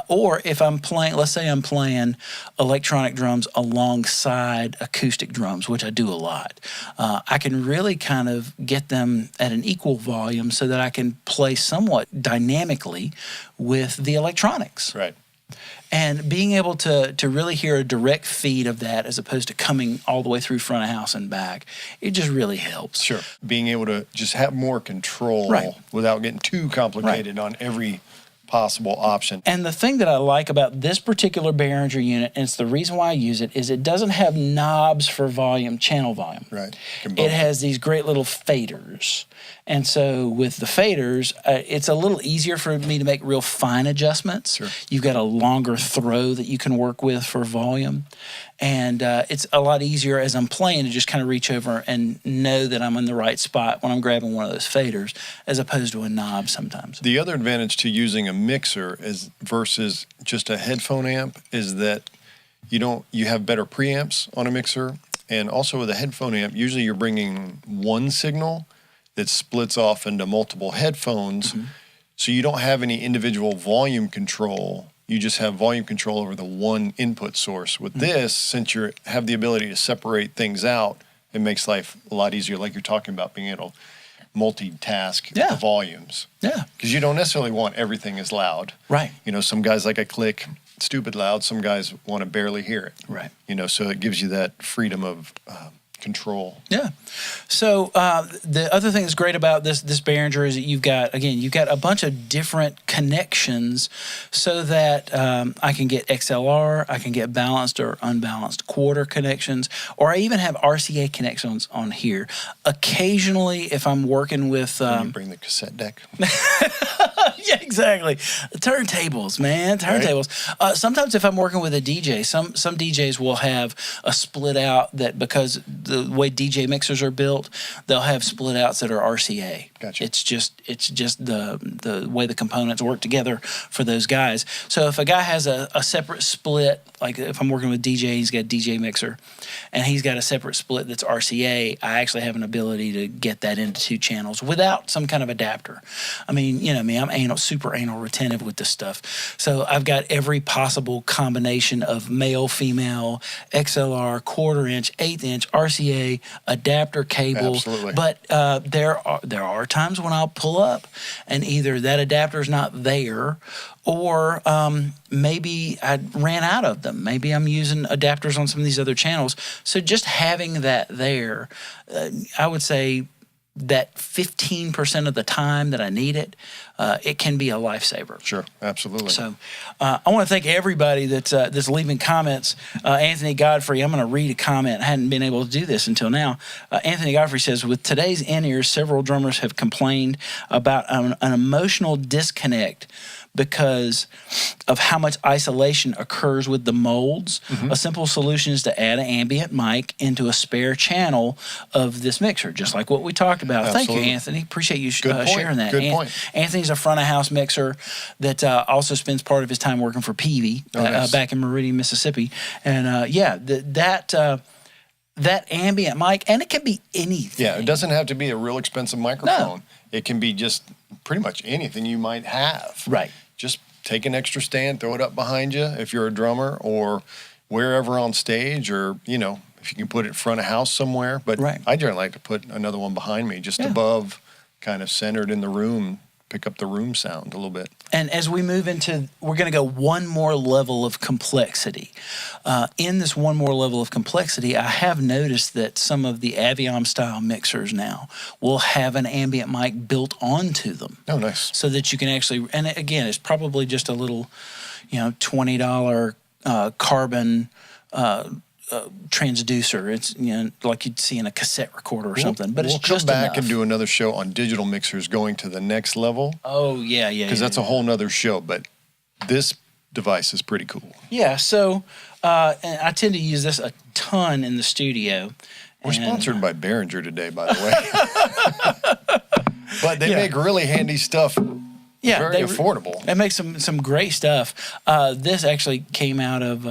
Or if I'm playing, let's say I'm playing electronic drums alongside acoustic drums, which I do a lot, I can really kind of get them at an equal volume so that I can play somewhat dynamically with the electronics. Right. And being able to really hear a direct feed of that as opposed to coming all the way through front of house and back, it just really helps. Sure. Being able to just have more control without getting too complicated on every possible option. And the thing that I like about this particular Behringer unit, and it's the reason why I use it, is it doesn't have knobs for volume, channel volume. Right. It has these great little faders. And so with the faders, it's a little easier for me to make real fine adjustments. Sure. You've got a longer throw that you can work with for volume. And it's a lot easier as I'm playing to just kind of reach over and know that I'm in the right spot when I'm grabbing one of those faders, as opposed to a knob sometimes. The other advantage to using a mixer versus just a headphone amp is that you have better preamps on a mixer. And also with a headphone amp, usually you're bringing one signal that splits off into multiple headphones. Mm-hmm. So you don't have any individual volume control. You just have volume control over the one input source. With this, since you have the ability to separate things out, it makes life a lot easier, like you're talking about, being able to multitask the volumes. Yeah. Because you don't necessarily want everything as loud. Right. Some guys like a click, stupid loud. Some guys want to barely hear it. Right. So it gives you that freedom of control. Yeah. So the other thing that's great about this Behringer is that you've got a bunch of different connections so that I can get XLR, I can get balanced or unbalanced quarter connections, or I even have RCA connections on here. Occasionally, if I'm working with... you bring the cassette deck. Yeah, exactly. Turntables, man, turntables. Right. Sometimes if I'm working with a DJ, some DJs will have a split out that, because the way DJ mixers are built, they'll have split outs that are RCA. Gotcha. It's just the way the components work together for those guys. So if a guy has a separate split, like if I'm working with DJ, he's got a DJ mixer, and he's got a separate split that's RCA, I actually have an ability to get that into 2 channels without some kind of adapter. I mean, you know me, I'm super anal retentive with this stuff. So I've got every possible combination of male, female, XLR, 1/4 inch, 1/8 inch, RCA, adapter cable. Absolutely. But there are times when I'll pull up and either that adapter's not there, or maybe I ran out of them. Maybe I'm using adapters on some of these other channels. So just having that there, I would say that 15% of the time that I need it, it can be a lifesaver. Sure, absolutely. So I want to thank everybody that's leaving comments. Anthony Godfrey, I'm going to read a comment. I hadn't been able to do this until now. Anthony Godfrey says, with today's in-ears, several drummers have complained about an emotional disconnect because of how much isolation occurs with the molds. Mm-hmm. A simple solution is to add an ambient mic into a spare channel of this mixer, just like what we talked about. Absolutely. Thank you, Anthony. Appreciate you sharing that. Good point. Anthony's a front-of-house mixer that also spends part of his time working for Peavey back in Meridian, Mississippi. And that ambient mic, and it can be anything. Yeah, it doesn't have to be a real expensive microphone. No. It can be just pretty much anything you might have. Right. Just take an extra stand, throw it up behind you if you're a drummer, or wherever on stage, or, you know, if you can put it front of house somewhere. But I generally like to put another one behind me, just above, kind of centered in the room, pick up the room sound a little bit. And as we move into, we're going to go one more level of complexity. In this one more level of complexity, I have noticed that some of the Aviom style mixers now will have an ambient mic built onto them. Oh, nice. So that you can actually, and again, it's probably just a little, $20 carbon transducer. It's like you'd see in a cassette recorder or something. But it's just we'll come back enough. and do another show on digital mixers going to the next level. Oh yeah. Because that's a whole nother show. But this device is pretty cool. Yeah. So and I tend to use this a ton in the studio. We're sponsored by Behringer today, by the way. But they make really handy stuff. Yeah, very affordable. They make some great stuff. This actually came out of.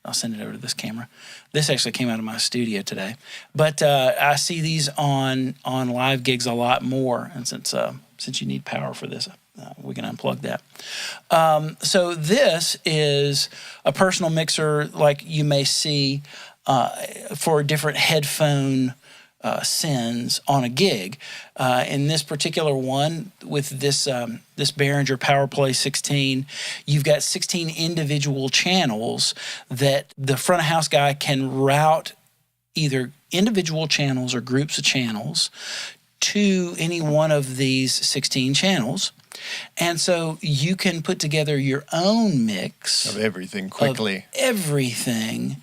I'll send it over to this camera. This actually came out of my studio today. But I see these on live gigs a lot more. And since you need power for this, we can unplug that. So this is a personal mixer like you may see for different headphone sends on a gig. In this particular one, with this Behringer PowerPlay 16, you've got 16 individual channels that the front of house guy can route either individual channels or groups of channels to any one of these 16 channels. And so you can put together your own mix of everything quickly. Of everything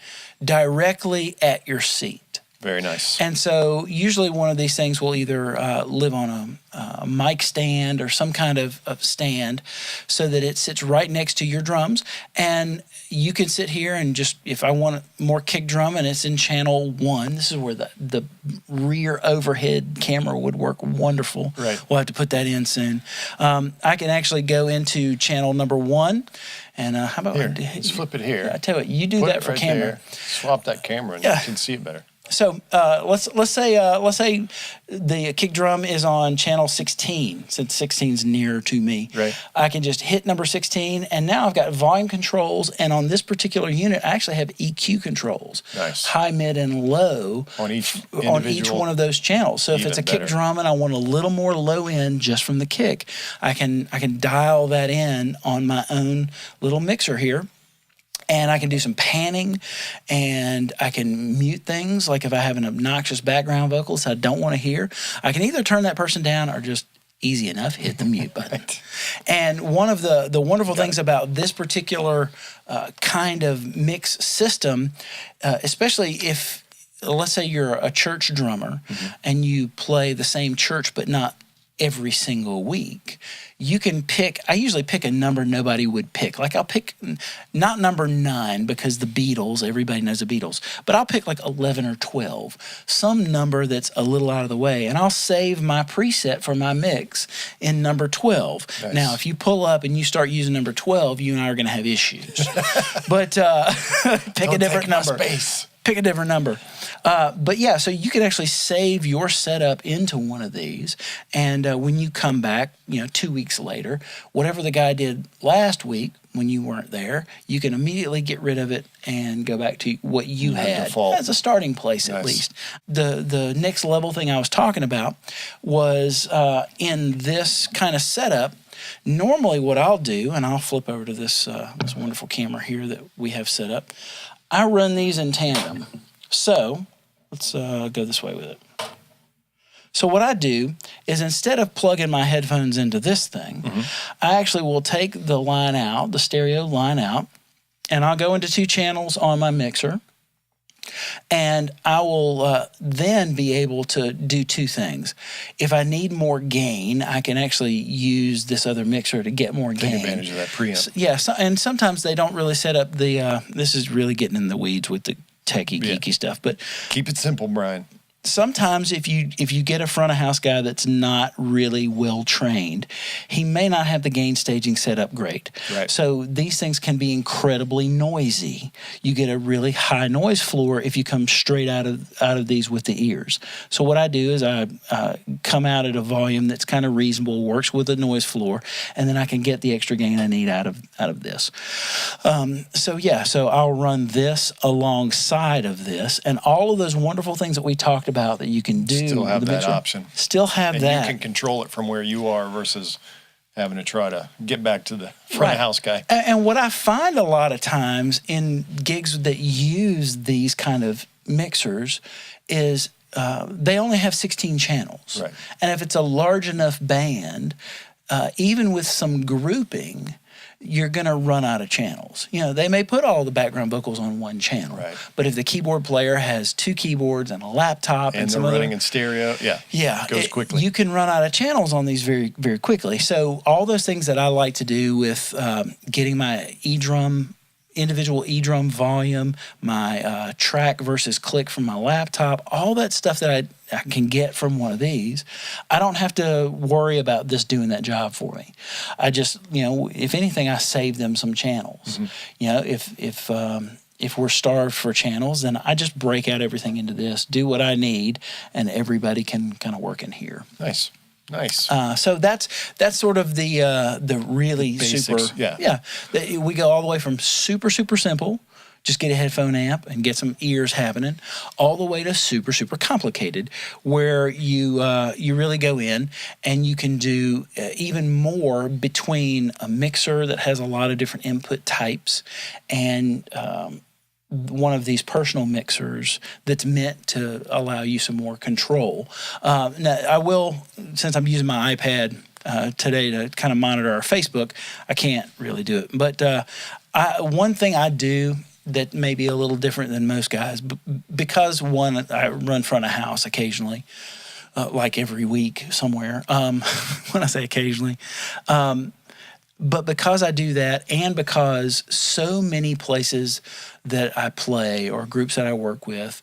directly at your seat. Very nice. And so usually one of these things will either live on a mic stand or some kind of stand so that it sits right next to your drums. And you can sit here and just, if I want more kick drum and it's in channel 1, this is where the rear overhead camera would work wonderful. Right. We'll have to put that in soon. I can actually go into channel number 1. And how about here? Let's flip it here. I tell you what, you do that for right camera. There. Swap that camera and you can see it better. So let's say the kick drum is on channel 16, since 16 is nearer to me. Right. I can just hit number 16, and now I've got volume controls. And on this particular unit, I actually have EQ controls, nice, high, mid, and low on each one of those channels. So if it's a kick drum and I want a little more low end just from the kick, I can dial that in on my own little mixer here. And I can do some panning, and I can mute things. Like if I have an obnoxious background vocalist I don't want to hear, I can either turn that person down or just easy enough hit the mute button. Right. And one of the wonderful things about this particular kind of mix system, especially if, let's say you're a church drummer and you play the same church but not every single week. You can pick, I usually pick a number nobody would pick. Like I'll pick not number 9 because the Beatles, everybody knows the Beatles, but I'll pick like 11 or 12, some number that's a little out of the way. And I'll save my preset for my mix in number 12. Nice. Now, if you pull up and you start using number 12, you and I are going to have issues. But pick a different number. Space. Pick a different number. But yeah, so you can actually save your setup into one of these. And when you come back, 2 weeks later, whatever the guy did last week when you weren't there, you can immediately get rid of it and go back to what you had default. as a starting place, at least. The next level thing I was talking about was in this kind of setup. Normally what I'll do, and I'll flip over to this wonderful camera here that we have set up, I run these in tandem. So let's go this way with it. So what I do is instead of plugging my headphones into this thing, I actually will take the line out, the stereo line out, and I'll go into 2 channels on my mixer. And I will then be able to do 2 things. If I need more gain, I can actually use this other mixer to get more gain. Take advantage of that preamp. And sometimes they don't really set up the, this is really getting in the weeds with the techie, geeky stuff. But keep it simple, Brian. Sometimes if you get a front of house guy that's not really well trained, he may not have the gain staging set up great. Right. So these things can be incredibly noisy. You get a really high noise floor if you come straight out of these with the ears. So what I do is I come out at a volume that's kind of reasonable, works with the noise floor, and then I can get the extra gain I need out of this. So I'll run this alongside of this, and all of those wonderful things that we talked about that you can do. Still have that option. Still have and that. You can control it from where you are versus having to try to get back to the front of house guy. And what I find a lot of times in gigs that use these kind of mixers is they only have 16 channels. Right. And if it's a large enough band, even with some grouping, you're going to run out of channels. They may put all the background vocals on one channel, right. But if the keyboard player has 2 keyboards and a laptop and some they're running in stereo, it goes quickly. You can run out of channels on these very, very quickly. So all those things that I like to do with getting my individual E-drum volume, my track versus click from my laptop, all that stuff that I can get from one of these, I don't have to worry about this doing that job for me. I just, if anything, I save them some channels. If we're starved for channels, then I just break out everything into this, do what I need, and everybody can kind of work in here. Nice. So that's sort of the really basics, super. We go all the way from super simple, just get a headphone amp and get some ears happening, all the way to super complicated, where you really go in and you can do even more between a mixer that has a lot of different input types and one of these personal mixers that's meant to allow you some more control. Now, I will, since I'm using my iPad today to kind of monitor our Facebook, I can't really do it. But one thing I do that may be a little different than most guys, because one, I run front of house occasionally, like every week somewhere, when I say occasionally. But because I do that, and because so many places that I play or groups that I work with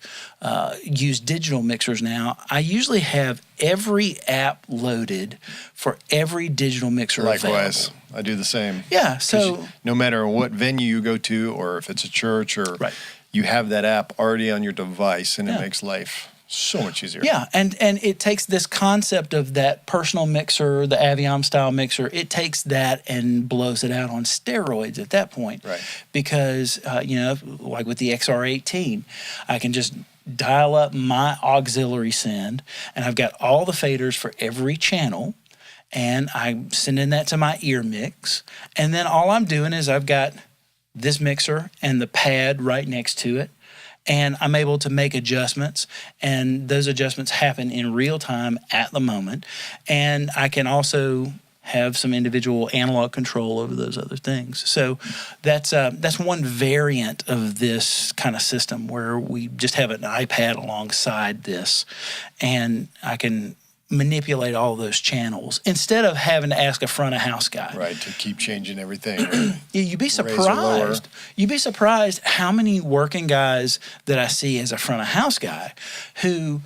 use digital mixers now, I usually have every app loaded for every digital mixer Likewise, available. I do the same. Yeah, so no matter what venue you go to, or if it's a church, or you have that app already on your device, and it makes life so much easier. Yeah, and it takes this concept of that personal mixer, the Aviom style mixer, it takes that and blows it out on steroids at that point. Right. Because, like with the XR18, I can just dial up my auxiliary send, and I've got all the faders for every channel, and I'm sending that to my ear mix, and then all I'm doing is I've got this mixer and the pad right next to it, and I'm able to make adjustments, and those adjustments happen in real time at the moment. And I can also have some individual analog control over those other things. So that's one variant of this kind of system, where we just have an iPad alongside this, and I can manipulate all those channels instead of having to ask a front of house guy. Right, to keep changing everything. You'd be Raise or lower. surprised. You'd be surprised how many working guys that I see as a front of house guy who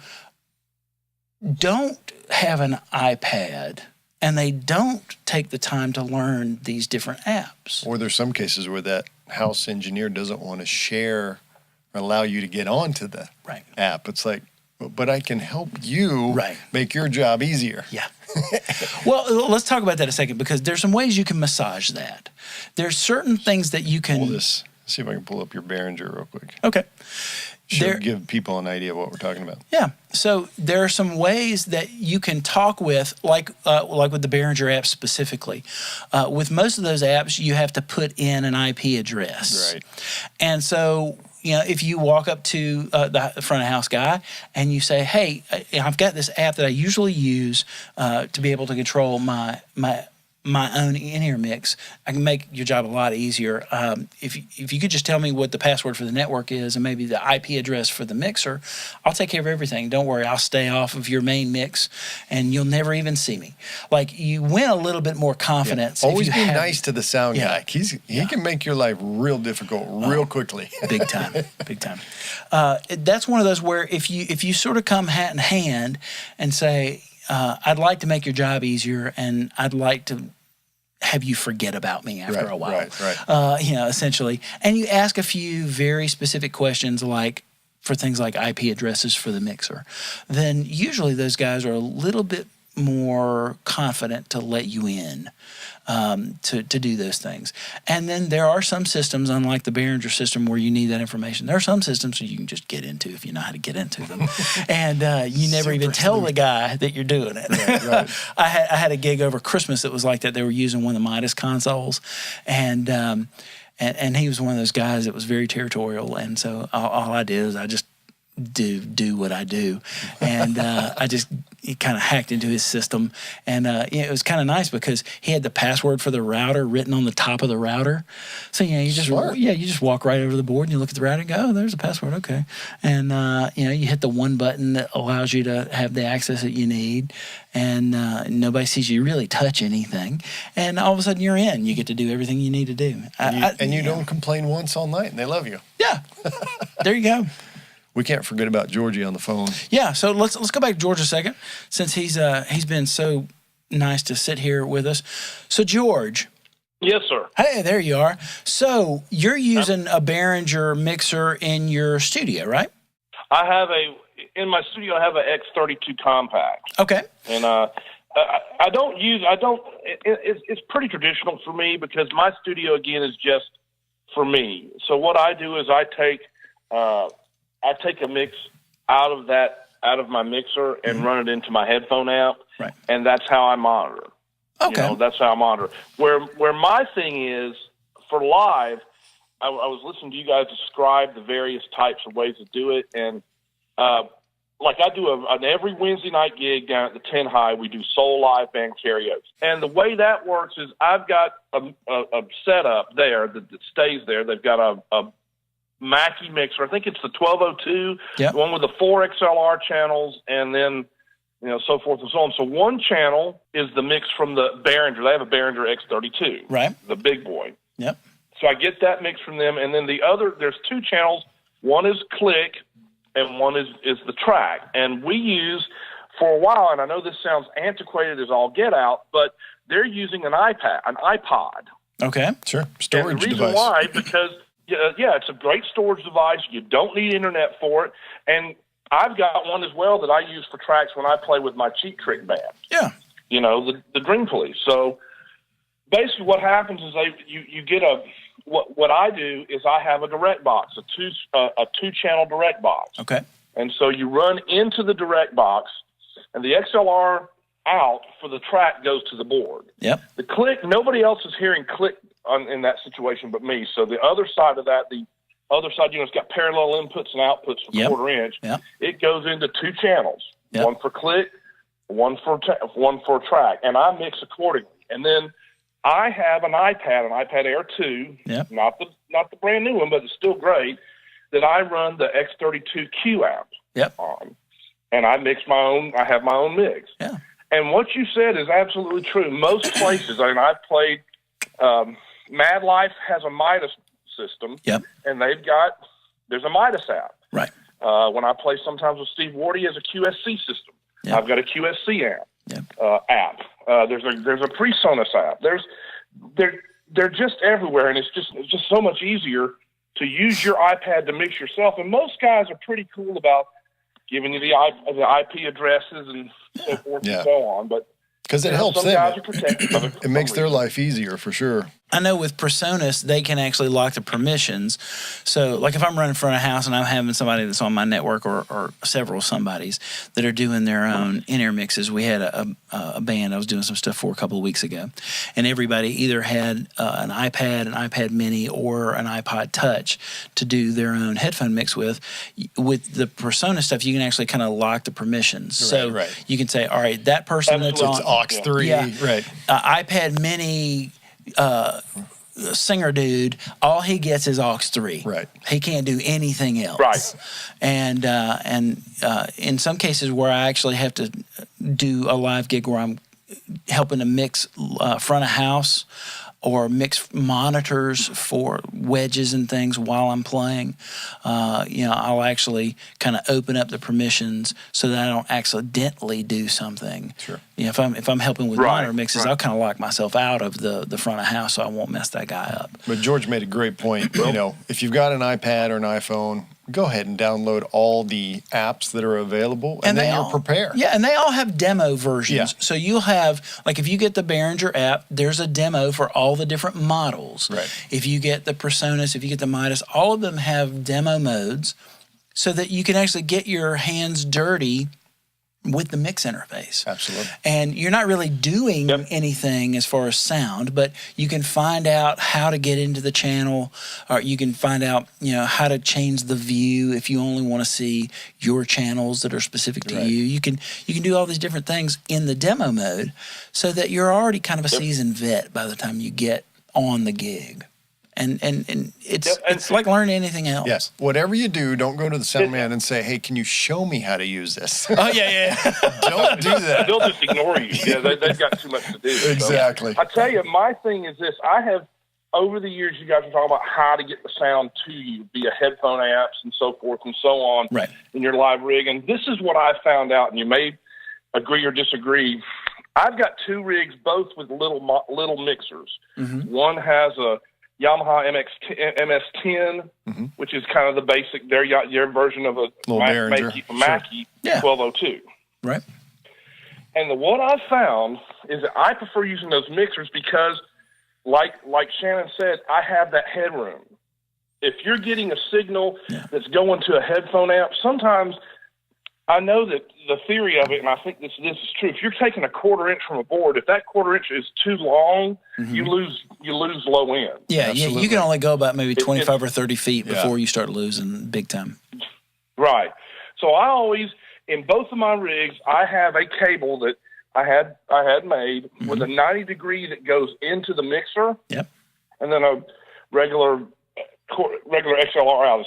don't have an iPad and they don't take the time to learn these different apps. Or there's some cases where that house engineer doesn't want to share or allow you to get onto the app. It's like, but I can help you make your job easier. Yeah. Well, let's talk about that a second, because there's some ways you can massage that. There's certain things that you can... Let's see if I can pull up your Behringer real quick. Okay. Should give people an idea of what we're talking about. Yeah. So there are some ways that you can talk with, like with the Behringer app specifically. With most of those apps, you have to put in an IP address. Right. And so... if you walk up to the front of house guy and you say, hey, I've got this app that I usually use to be able to control my own in-ear mix, I can make your job a lot easier. If you could just tell me what the password for the network is and maybe the IP address for the mixer, I'll take care of everything. Don't worry, I'll stay off of your main mix and you'll never even see me. Like, you win a little bit more confidence. Yeah. Always be nice to the sound guy. He can make your life real difficult real quickly. Big time, big time. That's one of those where if you sort of come hat in hand and say, I'd like to make your job easier and I'd like to have you forget about me after a while, essentially. And you ask a few very specific questions, like for things like IP addresses for the mixer, then usually those guys are a little bit more confident to let you in to do those things. And then there are some systems, unlike the Behringer system, where you need that information. There are some systems that you can just get into if you know how to get into them. And you never even tell the guy that you're doing it. Right. I had a gig over Christmas that was like that. They were using one of the Midas consoles. And he was one of those guys that was very territorial. And so all I did is I just do what I do. And I just kind of hacked into his system. And it was kind of nice because he had the password for the router written on the top of the router. So, you just walk right over the board and you look at the router and go, oh, there's a password. Okay. And, you hit the one button that allows you to have the access that you need. And nobody sees you really touch anything. And all of a sudden you're in. You get to do everything you need to do. And you don't complain once all night and they love you. Yeah. There you go. We can't forget about Georgie on the phone. Yeah, so let's go back to George a second, since he's been so nice to sit here with us. So George. Yes, sir. Hey, there you are. So you're using a Behringer mixer in your studio, right? In my studio I have an X32 compact. Okay. And it's pretty traditional for me because my studio again is just for me. So what I do is I take a mix out of my mixer and run it into my headphone app, and that's how I monitor. Okay, that's how I monitor. Where my thing is for live, I was listening to you guys describe the various types of ways to do it, and like I do an every Wednesday night gig down at the 10 High. We do soul live band karaoke, and the way that works is I've got a setup there that stays there. They've got a Mackie mixer. I think it's the 1202, the one with the 4 XLR channels, and then so forth and so on. So one channel is the mix from the Behringer. They have a Behringer X32, right? The big boy. Yep. So I get that mix from them, and then there's 2 channels. One is click, and one is the track. And we use for a while, and I know this sounds antiquated as all get out, but they're using an iPod. Okay, sure, storage device. And the reason why, because it's a great storage device. You don't need internet for it. And I've got one as well that I use for tracks when I play with my Cheap Trick band. Yeah. The Dream Police. So basically what happens is you get what I do is I have a direct box, a 2-channel direct box. Okay. And so you run into the direct box and the XLR out for the track goes to the board. Yep. The click, nobody else is hearing click in that situation but me. So the other side of that, it's got parallel inputs and outputs for 1/4 inch. Yep. It goes into 2 channels, one for click, one for track, and I mix accordingly. And then I have an iPad Air 2, not the brand new one, but it's still great, that I run the X32 Q app on. and I mix my own. I have my own mix. Yeah. And what you said is absolutely true. Most places, I mean, I've played. Mad Life has a Midas system. Yep. And there's a Midas app. Right. When I play sometimes with Steve Wardy, has a QSC system. Yep. I've got a QSC app. Yep. There's a PreSonus app. They're just everywhere, and it's just so much easier to use your iPad to mix yourself. And most guys are pretty cool about giving you the IP addresses and so forth and so on. But because it helps some them. guys are protected of it. It makes their life easier for sure. I know with PreSonus, they can actually lock the permissions. So, like if I'm running front of house and I'm having somebody that's on my network or several somebodies that are doing their own in-ear mixes. We had a band I was doing some stuff for a couple of weeks ago, and everybody either had an iPad Mini, or an iPod Touch to do their own headphone mix with. With the PreSonus stuff, you can actually kind of lock the permissions. So you can say, all right, that person that's on aux 3, right? iPad Mini singer dude, all he gets is aux 3. Right. He can't do anything else. Right. And in some cases where I actually have to do a live gig where I'm helping to mix front of house or mix monitors for wedges and things while I'm playing, I'll actually kind of open up the permissions so that I don't accidentally do something. Sure. If I'm helping with monitor mixes, I'll kind of lock myself out of the front of house so I won't mess that guy up. But George made a great point. If you've got an iPad or an iPhone, go ahead and download all the apps that are available, and then you're prepared. Yeah, and they all have demo versions. Yeah. So you'll have, like if you get the Behringer app, there's a demo for all the different models. Right. If you get the PreSonus, if you get the Midas, all of them have demo modes so that you can actually get your hands dirty with the mix interface. Absolutely. And you're not really doing anything as far as sound, but you can find out how to get into the channel, or you can find out, how to change the view if you only want to see your channels that are specific to you. You can do all these different things in the demo mode so that you're already kind of a seasoned vet by the time you get on the gig. And it's like learning anything else. Yes. Whatever you do, don't go to the sound man and say, hey, can you show me how to use this? Oh, yeah. Don't do that. They'll just ignore you. Yeah, they've got too much to do. Exactly. So, I tell you, my thing is this. I have, over the years, you guys are talking about how to get the sound to you via headphone apps and so forth and so on in your live rig. And this is what I found out, and you may agree or disagree. I've got 2 rigs, both with little mixers. Mm-hmm. One has a Yamaha MS-10, which is kind of the basic, their version of a Mackie 1202. Right. And what I've found is that I prefer using those mixers because, like Shannon said, I have that headroom. If you're getting a signal that's going to a headphone amp, sometimes I know that the theory of it, and I think this is true. If you're taking a 1/4 inch from a board, if that 1/4 inch is too long, you lose low end. Yeah, you can only go about maybe 25 or 30 feet before you start losing big time. Right. So I always, in both of my rigs, I have a cable that I had made with a 90 degree that goes into the mixer. Yep. And then a regular XLR out.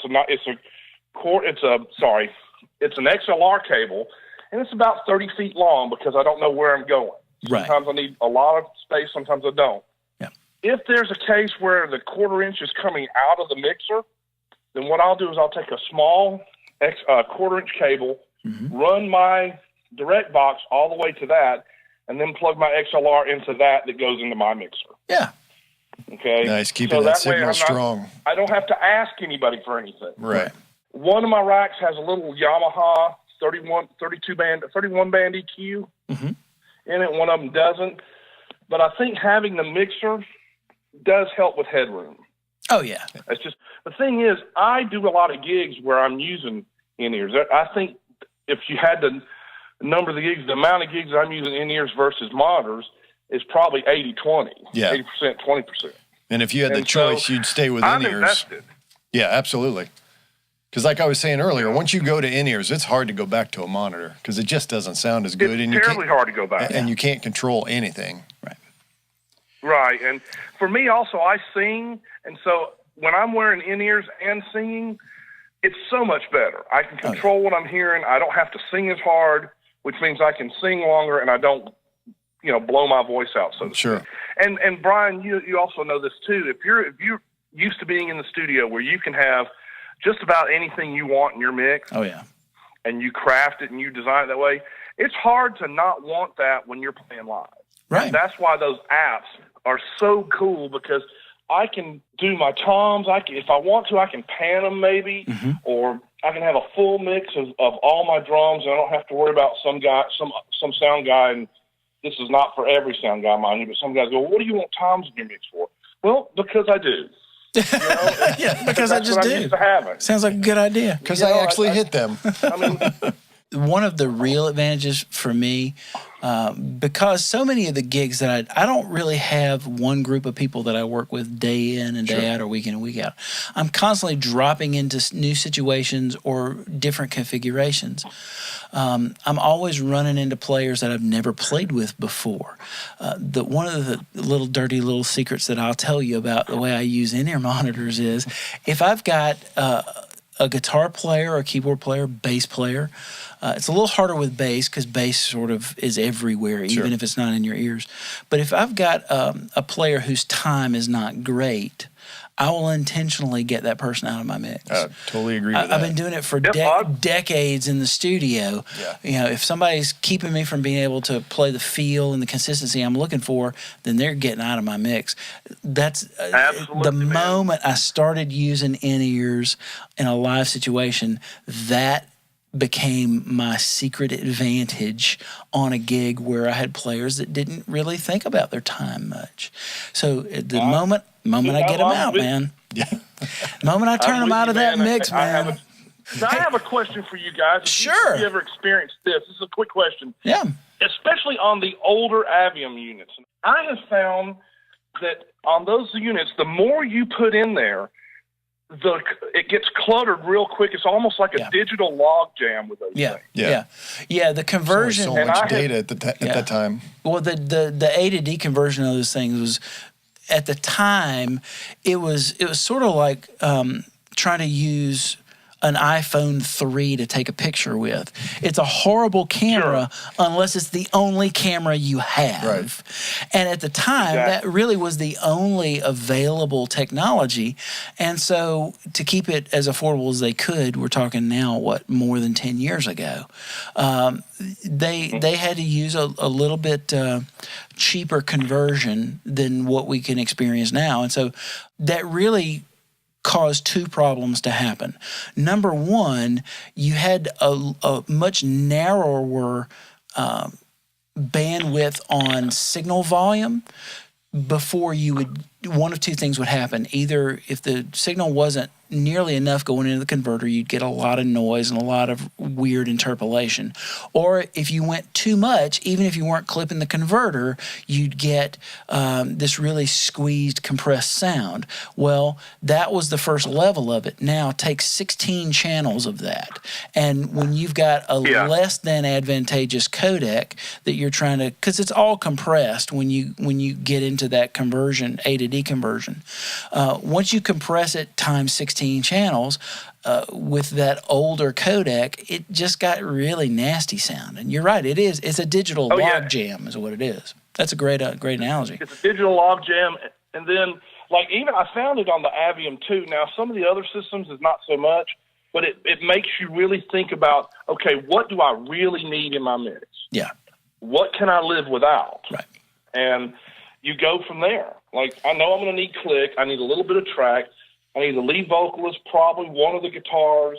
It's an XLR cable, and it's about 30 feet long because I don't know where I'm going. Right. Sometimes I need a lot of space, sometimes I don't. Yeah. If there's a case where the 1/4 inch is coming out of the mixer, then what I'll do is I'll take a small 1/4 inch cable, run my direct box all the way to that, and then plug my XLR into that goes into my mixer. Yeah. Okay. Nice, keeping that signal strong. I don't have to ask anybody for anything. Right. One of my racks has a little Yamaha 31 band EQ in it. One of them doesn't. But I think having the mixer does help with headroom. Oh, yeah. It's just, the thing is, I do a lot of gigs where I'm using in-ears. I think if you had to number the gigs, the amount of gigs I'm using in-ears versus monitors is probably 80-20. Yeah. 80%, 20%. And if you had the choice, you'd stay with in-ears. I'm invested. Yeah, absolutely. Because like I was saying earlier, once you go to in-ears, it's hard to go back to a monitor because it just doesn't sound as good. It's terribly hard to go back. And you can't control anything. Right. Right. And for me also, I sing. And so when I'm wearing in-ears and singing, it's so much better. I can control what I'm hearing. I don't have to sing as hard, which means I can sing longer and I don't, blow my voice out. So to speak. And Brian, you also know this too. If you're used to being in the studio where you can have just about anything you want in your mix. Oh yeah. And you craft it and you design it that way. It's hard to not want that when you're playing live. Right. And that's why those apps are so cool, because I can do my toms. If I want to, I can pan them maybe, or I can have a full mix of all my drums, and I don't have to worry about some sound guy. And this is not for every sound guy, mind you, but some guys go, "What do you want toms in your mix for?" Well, because I do. Yeah, because I just do. Sounds like a good idea. Because I actually hit them. I mean, one of the real advantages for me, because so many of the gigs that I don't really have one group of people that I work with day in and day out or week in and week out. I'm constantly dropping into new situations or different configurations. I'm always running into players that I've never played with before. One of the little dirty little secrets that I'll tell you about the way I use in-ear monitors is if I've got a guitar player, a keyboard player, bass player. It's a little harder with bass because bass sort of is everywhere, even if it's not in your ears. But if I've got a player whose time is not great, I will intentionally get that person out of my mix. I totally agree with that. I've been doing it for decades in the studio. Yeah. If somebody's keeping me from being able to play the feel and the consistency I'm looking for, then they're getting out of my mix. That's the moment I started using in-ears in a live situation, that became my secret advantage on a gig where I had players that didn't really think about their time much. So at the moment I get them out, man. Yeah. Moment I turn them out of that mix, man. I have a question for you guys. Sure. Have you ever experienced this? This is a quick question. Yeah. Especially on the older Avium units. I have found that on those units, the more you put in there, it gets cluttered real quick. It's almost like a digital log jam with those things. Yeah. The conversion. So much data at that time. Well, the A to D conversion of those things was, at the time, it was sort of like trying to use an iPhone 3 to take a picture with. It's a horrible camera unless it's the only camera you have. Right. And at the time, that really was the only available technology. And so to keep it as affordable as they could, we're talking now, more than 10 years ago, they had to use a little bit cheaper conversion than what we can experience now. And so that really caused two problems to happen. Number one, you had a much narrower bandwidth on signal volume before one of two things would happen. Either if the signal wasn't nearly enough going into the converter, you'd get a lot of noise and a lot of weird interpolation. Or if you went too much, even if you weren't clipping the converter, you'd get this really squeezed, compressed sound. Well, that was the first level of it. Now take 16 channels of that. And when you've got a less than advantageous codec that you're trying to, because it's all compressed when you get into that conversion, A to D conversion. Once you compress it times 16 channels, with that older codec, it just got really nasty sounding. You're right, it is. It's a digital log jam is what it is. That's a great analogy. It's a digital log jam. And then, even I found it on the Avium too. Now, some of the other systems is not so much, but it makes you really think about, okay, what do I really need in my mix? Yeah. What can I live without? Right. And you go from there. I know I'm going to need click. I need a little bit of track. I need the lead vocalist, probably one of the guitars,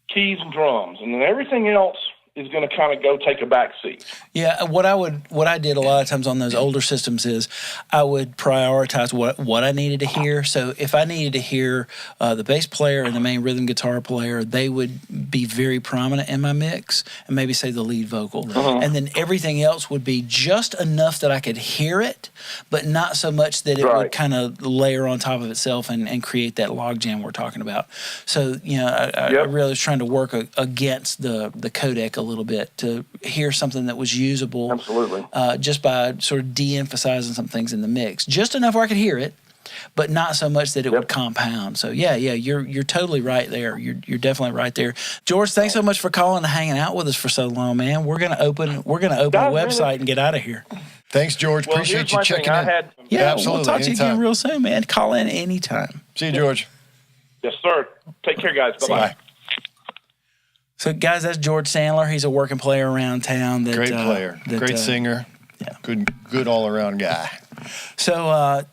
keys and drums, and then everything else is going to kind of go take a back seat. Yeah, what I did a lot of times on those older systems is I would prioritize what I needed to hear. So if I needed to hear the bass player and the main rhythm guitar player, they would be very prominent in my mix, and maybe say the lead vocal. And then everything else would be just enough that I could hear it, but not so much that it would kind of layer on top of itself and create that logjam we're talking about. So, I really was trying to work against the codec a little bit to hear something that was usable. Absolutely. Just by sort of de-emphasizing some things in the mix. Just enough where I could hear it, but not so much that it would compound. So yeah, you're totally right there. You're definitely right there. George, thanks so much for calling and hanging out with us for so long, man. We're gonna open a website and get out of here. Thanks, George. Well, Appreciate here's you my checking thing. in. Yeah, absolutely. we'll talk to you again real soon, man. Call in anytime. See you, George. Yes, sir. Take care, guys. Bye-bye. Bye. So, guys, that's George Sandler. He's a working player around town. Great player. Great singer. Yeah. Good all-around guy. So,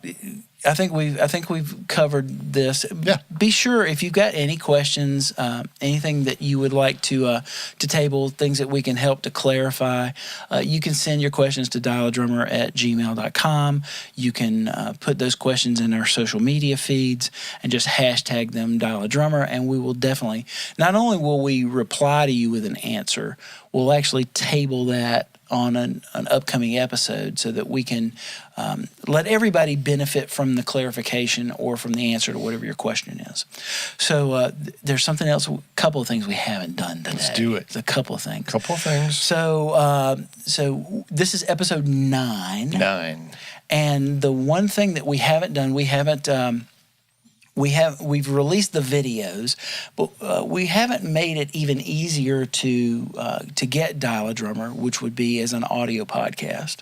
I think we've covered this. Yeah. Be sure if you've got any questions, anything that you would like to table, things that we can help to clarify, you can send your questions to dialadrummer@gmail.com. You can put those questions in our social media feeds and just hashtag them dialadrummer, and we will definitely, not only will we reply to you with an answer, we'll actually table that on an upcoming episode so that we can let everybody benefit from the clarification or from the answer to whatever your question is. So there's something else, a couple of things we haven't done today. Let's do it. It's a couple of things. So So this is episode 9. 9. And the one thing that we haven't done, we've released the videos, but we haven't made it even easier to get Dial a Drummer, which would be as an audio podcast.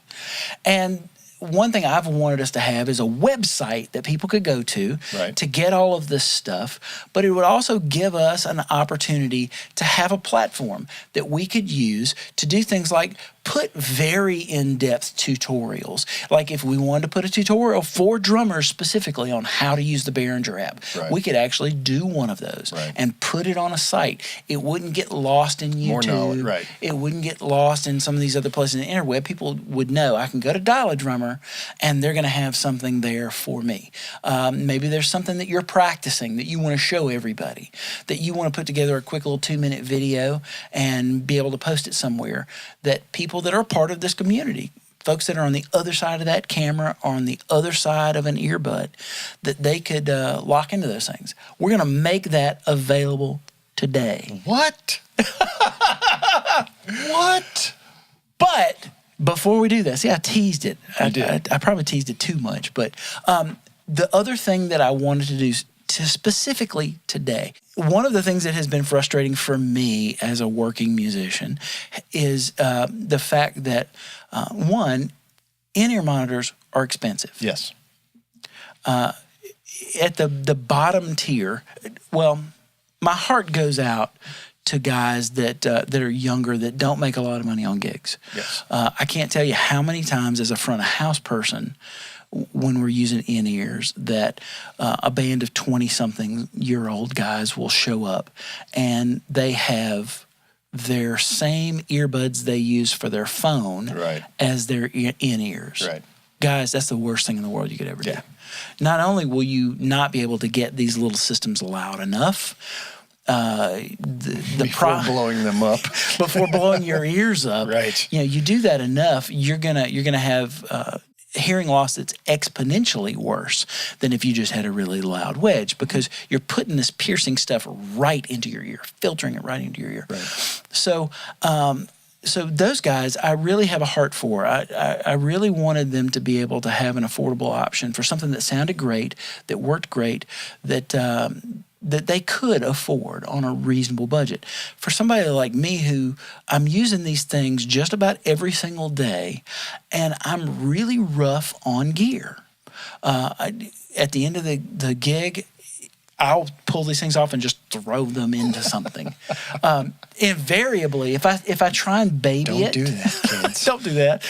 And one thing I've wanted us to have is a website that people could go to to get all of this stuff, but it would also give us an opportunity to have a platform that we could use to do things like put very in-depth tutorials. Like if we wanted to put a tutorial for drummers specifically on how to use the Behringer app, we could actually do one of those and put it on a site. It wouldn't get lost in YouTube. More knowledge, It wouldn't get lost in some of these other places in the interweb. People would know I can go to Dial a Drummer and they're going to have something there for me. Maybe there's something that you're practicing that you want to show everybody, that you want to put together a quick little 2-minute video and be able to post it somewhere that people that are a part of this community, folks that are on the other side of that camera or on the other side of an earbud, that they could lock into those things. We're going to make that available today. What? What? But before we do this, I teased it. I probably teased it too much. But the other thing that I wanted to do specifically today, one of the things that has been frustrating for me as a working musician is the fact that, one, in-ear monitors are expensive. Yes. At the bottom tier, well, my heart goes out to guys that are younger that don't make a lot of money on gigs. Yes. I can't tell you how many times as a front of house person when we're using in-ears that a band of 20-something-year-old guys will show up and they have their same earbuds they use for their phone as their in-ears. Right. Guys, that's the worst thing in the world you could ever do. Not only will you not be able to get these little systems loud enough, before blowing them up, before blowing your ears up, you do that enough, you're gonna have hearing loss that's exponentially worse than if you just had a really loud wedge, because you're putting this piercing stuff right into your ear, filtering it right into your ear. So those guys, I really have a heart for. I really wanted them to be able to have an affordable option for something that sounded great, that worked great, that they could afford on a reasonable budget. For somebody like me who I'm using these things just about every single day, and I'm really rough on gear. At the end of the gig, I'll pull these things off and just throw them into something. Invariably, if I try and baby Don't do that, kids. Don't do that.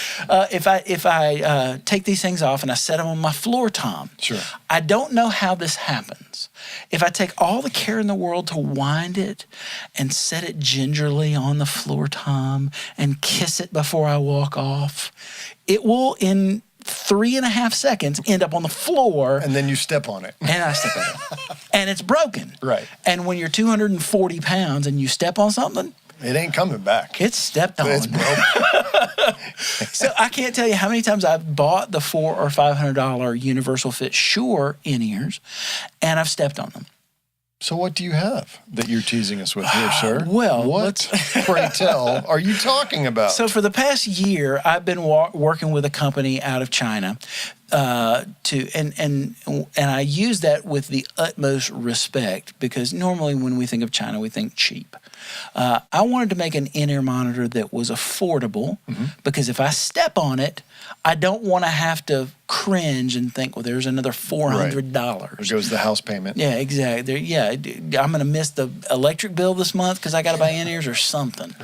If I take these things off and I set them on my floor tom, I don't know how this happens. If I take all the care in the world to wind it and set it gingerly on the floor tom and kiss it before I walk off, it will in 3.5 seconds end up on the floor. And then you step on it. And I step on it. And it's broken. Right. And when you're 240 pounds and you step on something, it ain't coming back. It's stepped on. It's broken. So I can't tell you how many times I've bought the $400 or $500 Universal Fit Shure in-ears, and I've stepped on them. So what do you have that you're teasing us with here, sir? Well, what, pray tell, are you talking about? So for the past year, I've been working with a company out of China and I use that with the utmost respect, because normally when we think of China, we think cheap. I wanted to make an in-ear monitor that was affordable, because if I step on it, I don't want to have to cringe and think, well, there's another $400. There goes the house payment. Yeah, exactly. Yeah, I'm going to miss the electric bill this month because I got to buy in-ears or something.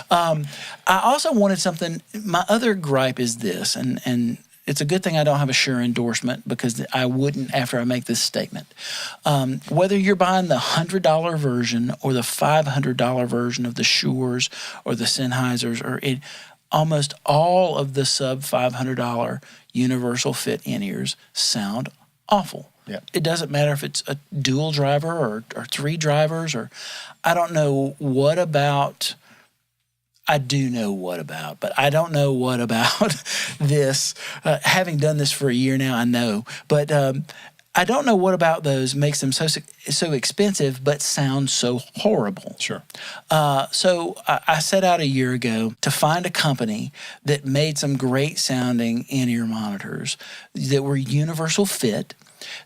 I also wanted something. My other gripe is this, and it's a good thing I don't have a Shure endorsement, because I wouldn't after I make this statement. Whether you're buying the $100 version or the $500 version of the Shures or the Sennheisers, almost all of the sub $500 universal fit in-ears sound awful. Yeah. It doesn't matter if it's a dual driver or 3 drivers, or I don't know what about. I do know what about, but I don't know what about this. Having done this for a year now, I know. But I don't know what about those makes them so expensive but sound so horrible. Sure. So I set out a year ago to find a company that made some great sounding in-ear monitors that were universal fit,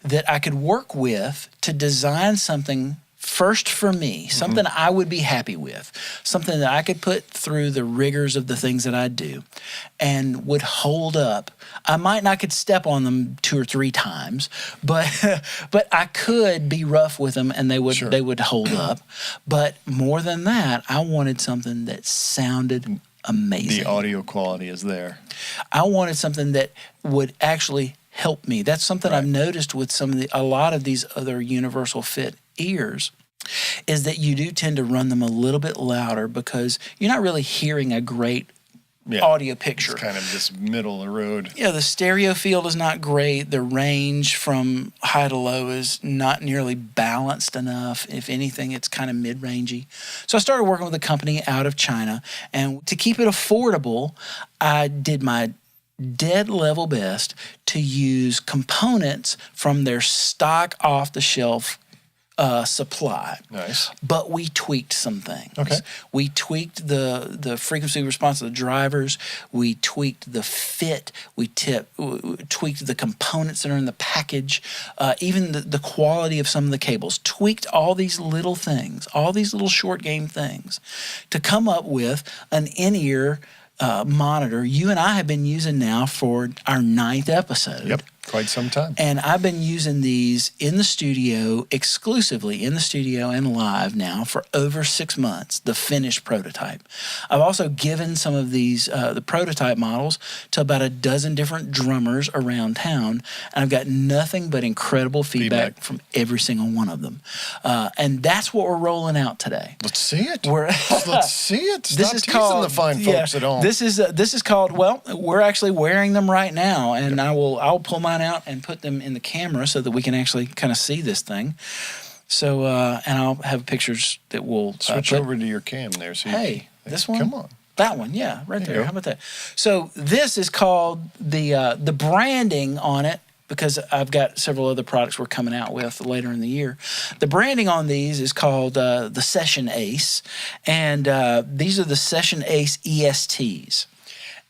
that I could work with to design something first for me, something I would be happy with, something that I could put through the rigors of the things that I do and would hold up. I might not could step on them 2 or 3 times, but I could be rough with them and they would hold up. But more than that, I wanted something that sounded amazing. The audio quality is there. I wanted something that would actually help me. That's something I've noticed with a lot of these other universal fit ears, is that you do tend to run them a little bit louder because you're not really hearing a great audio picture. It's kind of this middle of the road. Yeah, the stereo field is not great. The range from high to low is not nearly balanced enough. If anything, it's kind of mid-rangey. So I started working with a company out of China, and to keep it affordable, I did my dead level best to use components from their stock off-the-shelf supply. Nice. But we tweaked some things. Okay. We tweaked the frequency response of the drivers. We tweaked the fit. We tweaked the components that are in the package. Even the quality of some of the cables. Tweaked all these little things, all these little short game things, to come up with an in-ear monitor you and I have been using now for our 9th episode. Yep, quite some time. And I've been using these in the studio, exclusively in the studio and live now for over 6 months, the finished prototype. I've also given some of these, the prototype models, to about a dozen different drummers around town, and I've got nothing but incredible feedback from every single one of them. And that's what we're rolling out today. Let's see it. Let's see it. Stop This is teasing called the fine folks at home. This is called. Well, we're actually wearing them right now, and I'll pull mine out and put them in the camera so that we can actually kind of see this thing. So and I'll have pictures that will switch over to your cam there. So this one. Come on. That one, yeah, right there. Go. How about that? So this is called the branding on it, because I've got several other products we're coming out with later in the year. The branding on these is called the Session Ace, and these are the Session Ace ESTs.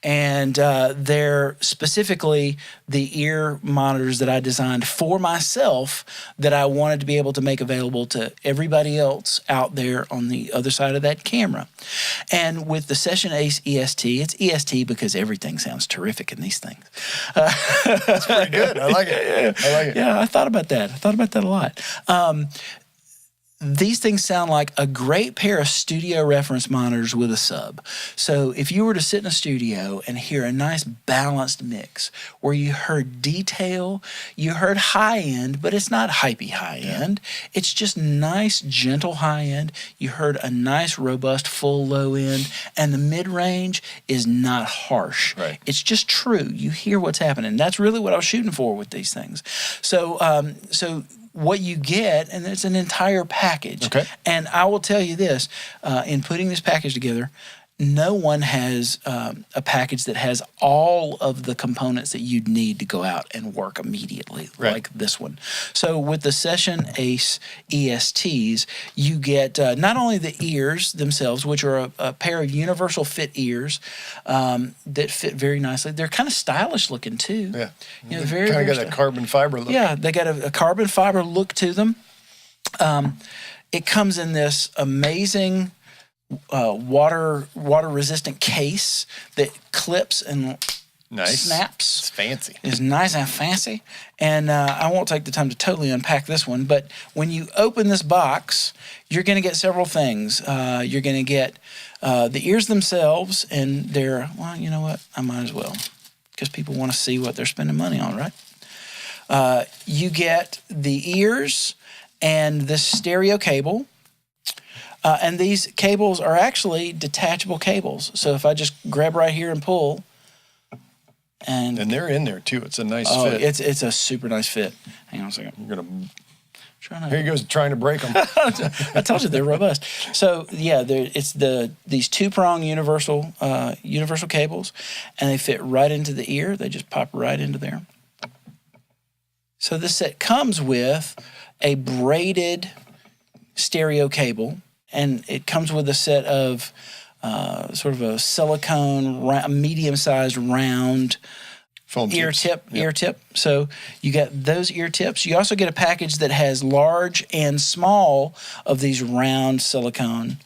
And they're specifically the ear monitors that I designed for myself that I wanted to be able to make available to everybody else out there on the other side of that camera. And with the Session Ace EST, it's EST because everything sounds terrific in these things. That's pretty good. I like it. I like it. Yeah, I thought about that. A lot. These things sound like a great pair of studio reference monitors with a sub. So if you were to sit in a studio and hear a nice balanced mix where you heard detail, you heard high end, but it's not hypey high end. It's just nice, gentle high end. You heard a nice, robust, full low end, and the mid range is not harsh. Right. It's just true. You hear what's happening. That's really what I was shooting for with these things. So, what you get, and it's an entire package. Okay. And I will tell you this, in putting this package together, no one has a package that has all of the components that you'd need to go out and work immediately, like this one. So with the Session Ace ESTs, you get not only the ears themselves, which are a pair of universal fit ears that fit very nicely. They're kind of stylish looking too. Yeah, you know, very kind of got a carbon fiber look. Yeah, they got a carbon fiber look to them. It comes in this amazing water resistant case that clips and snaps. It's fancy. It's nice and fancy. And I won't take the time to totally unpack this one, but when you open this box, you're going to get several things. You're going to get the ears themselves, and they're, well, you know what? I might as well, because people want to see what they're spending money on, right? You get the ears and this stereo cable. And these cables are actually detachable cables. So if I just grab right here and pull, and they're in there too. It's a nice fit. Oh, it's a super nice fit. Hang on a second. Here he goes trying to break them. I told you they're robust. So yeah, it's these 2-prong universal cables, and they fit right into the ear. They just pop right into there. So this set comes with a braided stereo cable. And it comes with a set of sort of a silicone, medium-sized round foam ear tip. So you got those ear tips. You also get a package that has large and small of these round silicone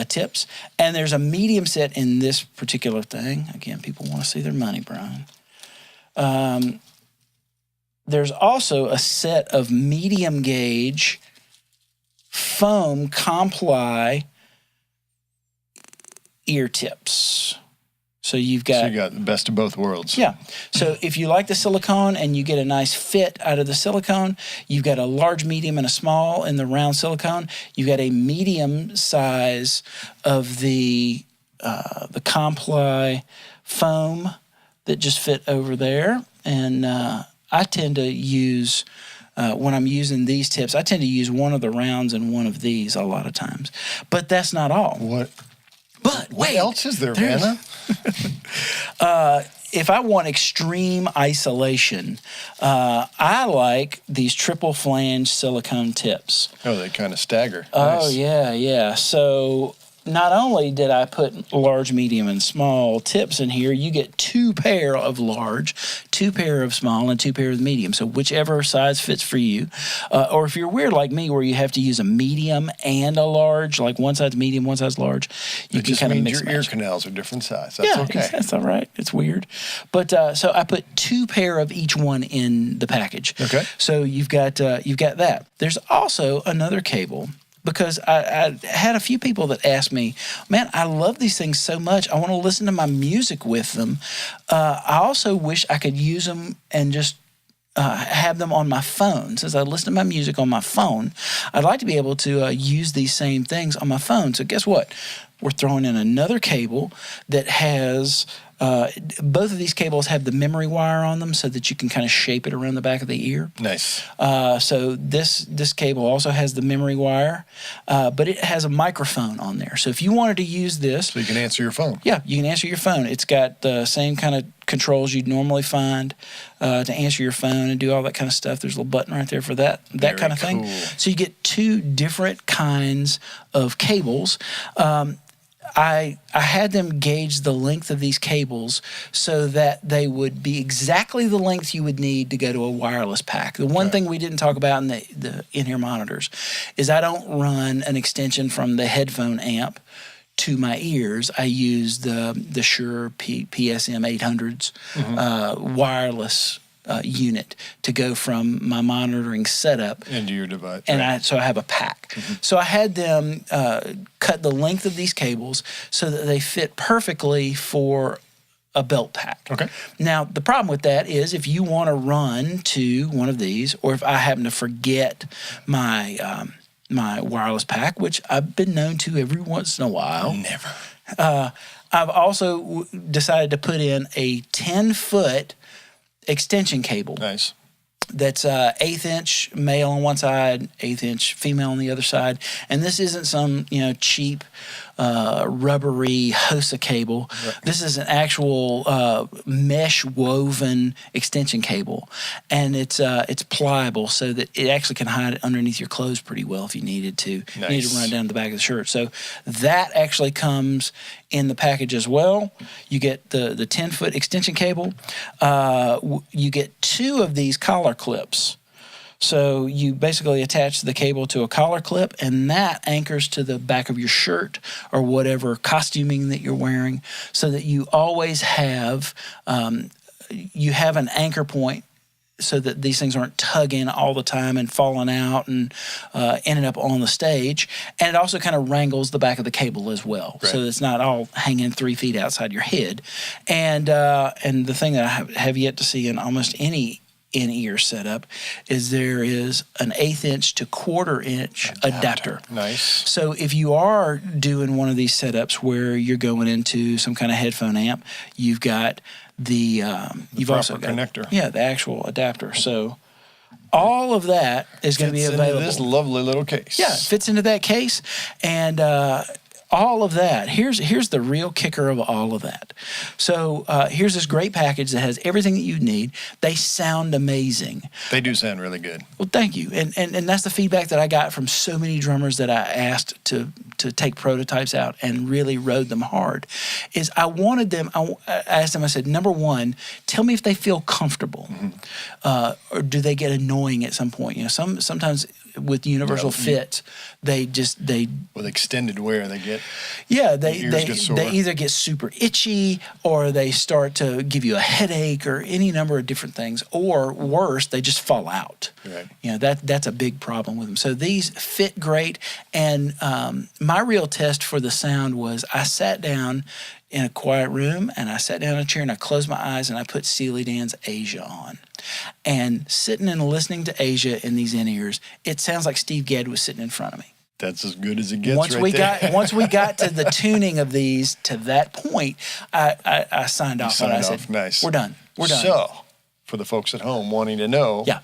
tips. And there's a medium set in this particular thing. Again, people want to see their money, Brian. There's also a set of medium gauge foam comply ear tips. So you got the best of both worlds. Yeah. So if you like the silicone and you get a nice fit out of the silicone, you've got a large, medium, and a small in the round silicone. You've got a medium size of the comply foam that just fit over there. And I tend to use when I'm using these tips, I tend to use one of the rounds and one of these a lot of times. But that's not all. What Wait, else is there, Vanna? If I want extreme isolation, I like these triple flange silicone tips. Oh, they kind of stagger. Oh, Nice. yeah. So not only did I put large, medium, and small tips in here, you get 2 pair of large, 2 pair of small, and 2 pair of medium. So whichever size fits for you. Or if you're weird like me where you have to use a medium and a large, like one side's medium, one side's large, you can kind of mix your match. ear canals are different size. That's okay. That's all right. It's weird. But so I put 2 pair of each one in the package. Okay. So you've got that. There's also another cable. Because I had a few people that asked me, man, I love these things so much. I want to listen to my music with them. I also wish I could use them and just have them on my phone. Since I listen to my music on my phone, I'd like to be able to use these same things on my phone. So guess what? We're throwing in another cable that has both of these cables have the memory wire on them so that you can kind of shape it around the back of the ear. Nice. So this cable also has the memory wire, but it has a microphone on there. So if you wanted to use this... So you can answer your phone. Yeah, you can answer your phone. It's got the same kind of controls you'd normally find to answer your phone and do all that kind of stuff. There's a little button right there for that kind of thing. Cool. So you get 2 different kinds of cables. I had them gauge the length of these cables so that they would be exactly the length you would need to go to a wireless pack. The one thing we didn't talk about in the in-ear monitors is I don't run an extension from the headphone amp to my ears. I use the Shure PSM 800s wireless unit to go from my monitoring setup into your device. And so I have a pack. So I had them cut the length of these cables so that they fit perfectly for a belt pack. Okay. Now, the problem with that is if you want to run to one of these, or if I happen to forget my my wireless pack, which I've been known to every once in a while. Never. I've also decided to put in a 10-foot extension cable. Nice. that's 1/8 inch male on one side, 1/8 inch female on the other side. And this isn't some, cheap rubbery HOSA cable. Right. This is an actual mesh woven extension cable, and it's pliable so that it actually can hide underneath your clothes pretty well if you needed to. Nice. You need to run it down the back of the shirt. So that actually comes in the package as well. You get the 10-foot extension cable. You get 2 of these collar clips. So you basically attach the cable to a collar clip, and that anchors to the back of your shirt or whatever costuming that you're wearing, so that you always have an anchor point, so that these things aren't tugging all the time and falling out and ending up on the stage. And it also kind of wrangles the back of the cable as well, right. so it's not all hanging 3 feet outside your head. And the thing that I have yet to see in almost any in-ear setup is there is an 1/8 inch to 1/4 inch adapter. Nice. So if you are doing one of these setups where you're going into some kind of headphone amp, you've got you've also got connector. Yeah, the actual adapter. So all of that is going to be available. Into this lovely little case. Yeah, it fits into that case, and all of that. Here's the real kicker of all of that. So here's this great package that has everything that you need. They sound amazing. They do sound really good. Well, thank you. And that's the feedback that I got from so many drummers that I asked to take prototypes out and really rode them hard. Is I wanted them. I asked them. I said, number one, tell me if they feel comfortable, or do they get annoying at some point? Sometimes with universal fits, they with extended wear they get. Yeah, the ears get sore. they either get super itchy, or they start to give you a headache, or any number of different things, or worse, they just fall out. Right. That's a big problem with them. So these fit great, and my real test for the sound was I sat down in a quiet room, and I sat down in a chair, and I closed my eyes, and I put Steely Dan's Asia on. And sitting and listening to Asia in these in-ears, it sounds like Steve Gadd was sitting in front of me. That's as good as it gets. Once we got to the tuning of these to that point, I signed off. And I said, nice. We're done. So, for the folks at home wanting to know, yeah,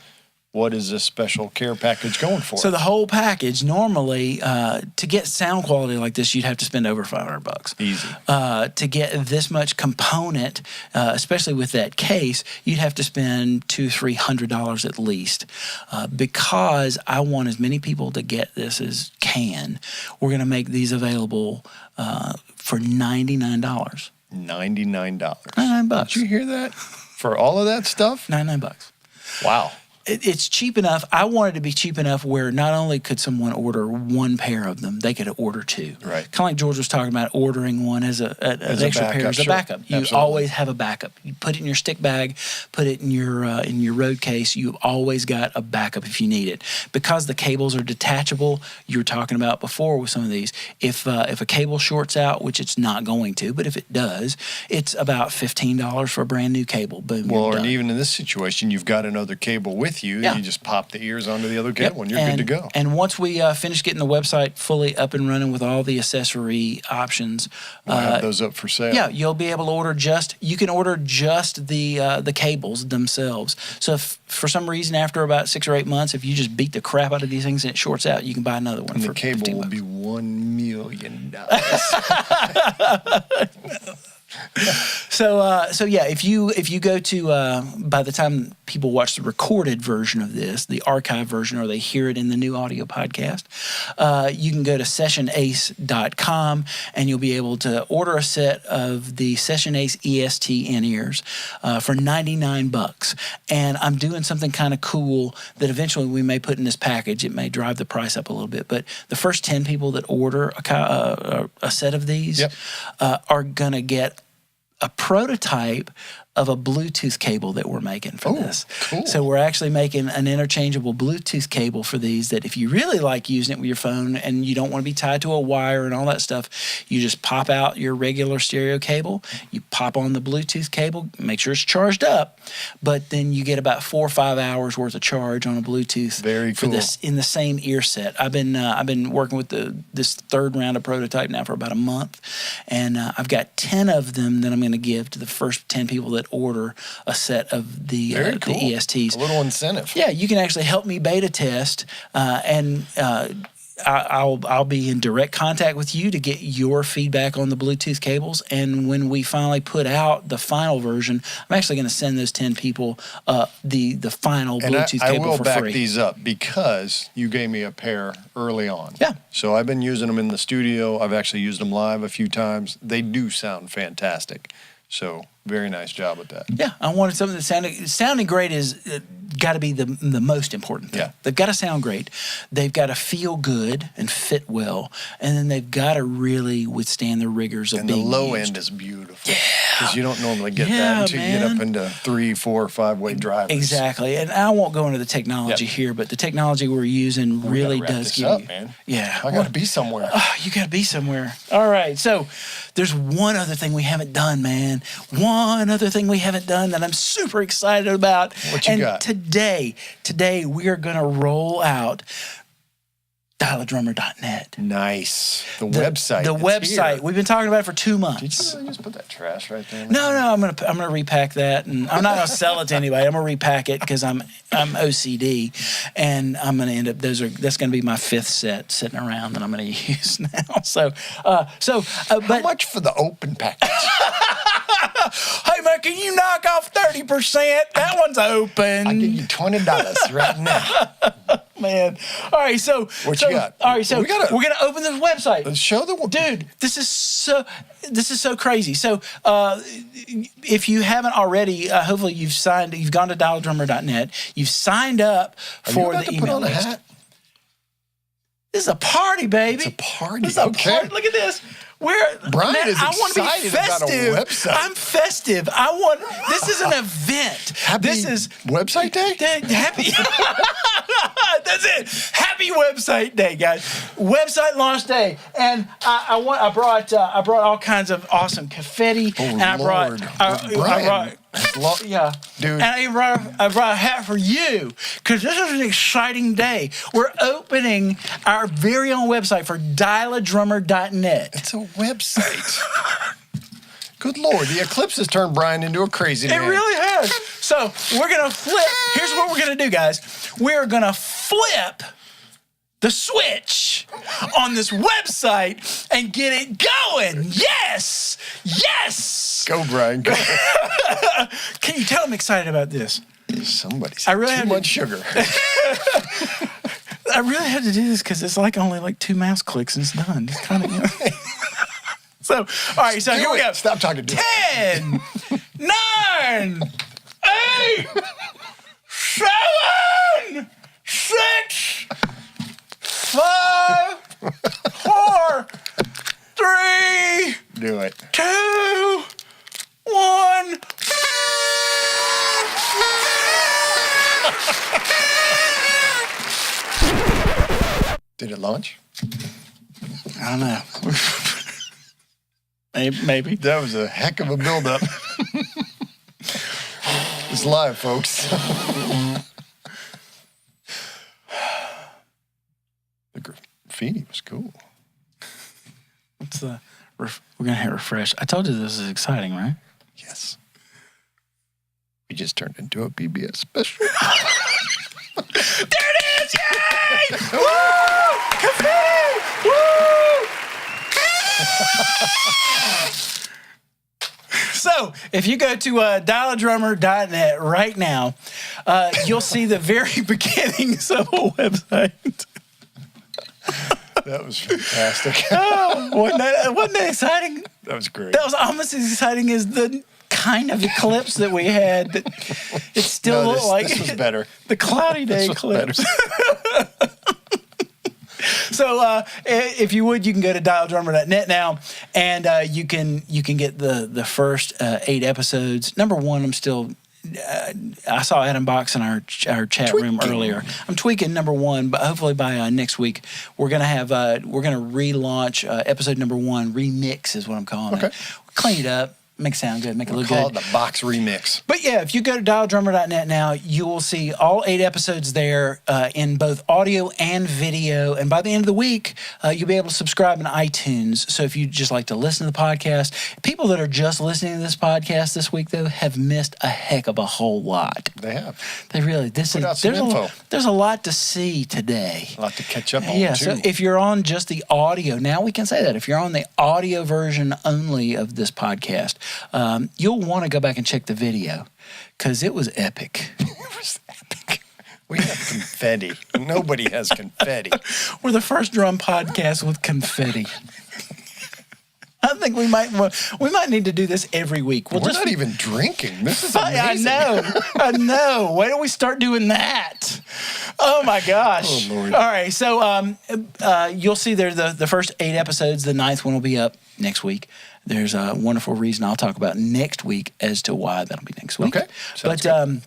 what is this special care package going for? So the whole package, normally, to get sound quality like this, you'd have to spend over $500. Easy. To get this much component, especially with that case, you'd have to spend $200-300 at least. Because I want as many people to get this as can, we're going to make these available for $99. $99. $99. Did you hear that? For all of that stuff? $99. Wow. It's cheap enough. I wanted to be cheap enough where not only could someone order one pair of them, they could order 2. Right. Kind of like George was talking about ordering one as an extra backup, pair as a sure. backup. You Absolutely. always have a backup. You put it in your stick bag, put it in your road case. You've always got a backup if you need it. Because the cables are detachable, you were talking about before with some of these. If a cable shorts out, which it's not going to, but if it does, it's about $15 for a brand new cable. Boom. Well, and even in this situation, you've got another cable with you. Yeah. You just pop the ears onto the other cable, and you're good to go. And once we finish getting the website fully up and running with all the accessory options, we'll have those up for sale. Yeah, you'll be able to order you can order just the cables themselves. So if for some reason after about 6 or 8 months, if you just beat the crap out of these things and it shorts out, you can buy another one. And for the cable $15. will be $1 million. So yeah, if you go to by the time people watch the recorded version of this, the archive version, or they hear it in the new audio podcast, you can go to sessionace.com and you'll be able to order a set of the Session Ace EST in-ears for $99. And I'm doing something kind of cool that eventually we may put in this package. It may drive the price up a little bit, but the first 10 people that order a set of these are gonna get a prototype of a Bluetooth cable that we're making for this. Cool. So we're actually making an interchangeable Bluetooth cable for these that if you really like using it with your phone and you don't want to be tied to a wire and all that stuff, you just pop out your regular stereo cable, you pop on the Bluetooth cable, make sure it's charged up, but then you get about 4 or 5 hours worth of charge on a Bluetooth. Very for cool. this in the same ear set. I've been working with this third round of prototype now for about a month, and I've got 10 of them that I'm going to give to the first 10 people that order a set of the Very cool. the ESTs. A little incentive. Yeah, you can actually help me beta test, and I'll be in direct contact with you to get your feedback on the Bluetooth cables. And when we finally put out the final version, I'm actually going to send those 10 people the final Bluetooth I cable will for back free. these up because you gave me a pair early on. Yeah. So I've been using them in the studio. I've actually used them live a few times. They do sound fantastic. So very nice job with that. Yeah, I wanted something that sounding great is got to be the most important thing. Yeah. They've got to sound great. They've got to feel good and fit well, and then they've got to really withstand the rigors of And the being low used. end is beautiful. Yeah. Because you don't normally get Yeah, that until you get up man. into 3, 4, 5-way drivers. Exactly, and I won't go into the technology Yep. here, but the technology we're using We really gotta wrap does this give up, you. man. Yeah, I got to be somewhere. Oh, you got to be somewhere. All right. So there's one other thing we haven't done, man. One other thing we haven't done that I'm super excited about. What you and got? Today we are going to roll out dialadrummer.net. Nice. The website. The it's website. here. We've been talking about it for 2 Did months. you really just put that trash right there? No, I'm gonna repack that, and I'm not gonna sell it to anybody. I'm gonna repack it because I'm OCD, and I'm gonna end up. That's gonna be my 5th set sitting around that I'm gonna use now. How But much for the open package? hey man, can you knock off 30%? That one's open. I'll give you $20 right now. Man. All right, so What you got? All right, so we're gonna open this website. Show the Dude, this is so crazy. So, if you haven't already, hopefully you've gone to dialdrummer.net. You've signed up Are you for about the to email put on list. a hat? This is a party, baby. It's a party. This is a Okay. party. Look at this. Brian Man, is I want to be excited about a festive. website. I'm festive. This is an event. Happy website day? Happy. That's it. Happy website day, guys. Website launch day, and I brought all kinds of awesome confetti, and I Lord. Brian. yeah, Dude. and I brought a hat for you because this is an exciting day. We're opening our very own website for dialadrummer.net. It's a website. Good Lord, the eclipse has turned Brian into a crazy It man. really has. So we're going to flip. Here's what we're going to do, guys. We're going to flip the switch on this website and get it going. Yes. Yes. Go, Brian, go. Can you tell I'm excited about this? Somebody's I really too had much sugar. I really had to do this because it's only 2 mouse clicks and it's done. It's kind of, So, all right, so here we go. Stop talking to me. 10, 9, 8, 7, 6, 5, 4, 3, Do it. 2, 1. Did it launch? I don't know. Maybe. That was a heck of a buildup. It's live, folks. The graffiti was cool. We're gonna hit refresh. I told you this is exciting, right? Yes. We just turned into a PBS special. There it is! Yay! Woo! Confetti! Woo! So, if you go to dialadrummer.net right now, you'll see the very beginnings of a website. That was fantastic. Wasn't that exciting? That was great. That was almost as exciting as the kind of eclipse that we had. That it still No, looked like this was better. the cloudy day This was eclipse. So if you would, you can go to dialadrummer.net now, and you can get the first 8 episodes. Number 1, I'm still. I saw Adam Box in our chat room earlier. I'm tweaking number 1, but hopefully by next week we're gonna relaunch episode number 1. Remix is what I'm calling it. Clean it up. Make it sound good. Make it look Call good. it the box remix. But yeah, if you go to dialdrummer.net now, you will see all 8 episodes there in both audio and video. And by the end of the week, you'll be able to subscribe in iTunes. So if you just like to listen to the podcast, people that are just listening to this podcast this week, though, have missed a heck of a whole lot. They have. They really. Put out some info. There's a lot to see today. A lot to catch up on, Yeah, too. so if you're on just the audio, now we can say that. If you're on the audio version only of this podcast, you'll want to go back and check the video because it was epic. It was epic. We have confetti. Nobody has confetti. We're the first drum podcast with confetti. I think we might need to do this every week. We're not even drinking. This is amazing. I know. Why don't we start doing that? Oh my gosh! Oh, Lord. All right, so you'll see there the first 8 episodes. The 9th one will be up next week. There's a wonderful reason I'll talk about next week as to why that'll be next week. Okay, sounds good.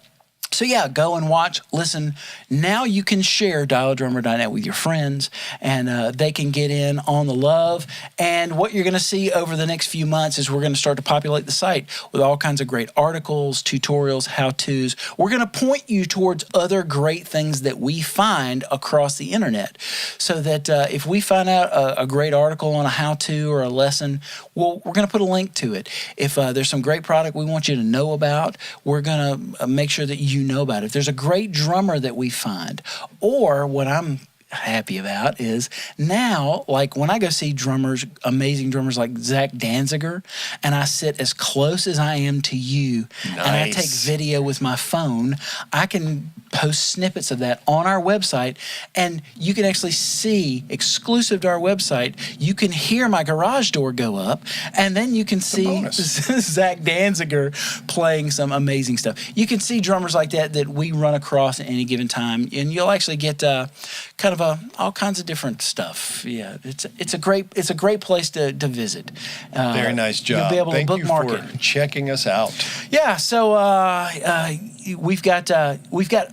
So yeah, go and watch, listen. Now you can share dialdrummer.net with your friends, and they can get in on the love. And what you're going to see over the next few months is we're going to start to populate the site with all kinds of great articles, tutorials, how-tos. We're going to point you towards other great things that we find across the internet, so that if we find out a great article on a how-to or a lesson, we're going to put a link to it. If there's some great product we want you to know about, we're going to make sure that you know about it. If there's a great drummer that we find, or what I'm happy about is now, like when I go see drummers, amazing drummers like Zach Danziger, and I sit as close as I am to you, and I take video with my phone, I can post snippets of that on our website, and you can actually see, exclusive to our website, you can hear my garage door go up, and then you can see Zach Danziger playing some amazing stuff. You can see drummers like that we run across at any given time, and you'll actually get kind of all kinds of different stuff. Yeah, it's a great place to visit. Very nice job. You'll be able Thank to bookmark you for checking us out. Yeah, so we've got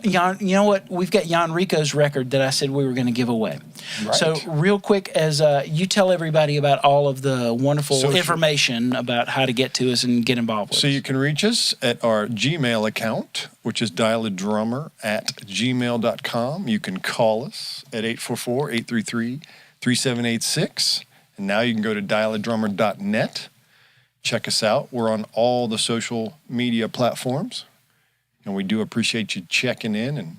Jan, you know what? We've got Jan Rico's record that I said we were going to give away. Right. So real quick, as you tell everybody about all of the wonderful information about how to get to us and get involved with us. So you can reach us at our Gmail account, which is dialadrummer@gmail.com. You can call us at 844-833-3786. And now you can go to dialadrummer.net. Check us out. We're on all the social media platforms. And we do appreciate you checking in and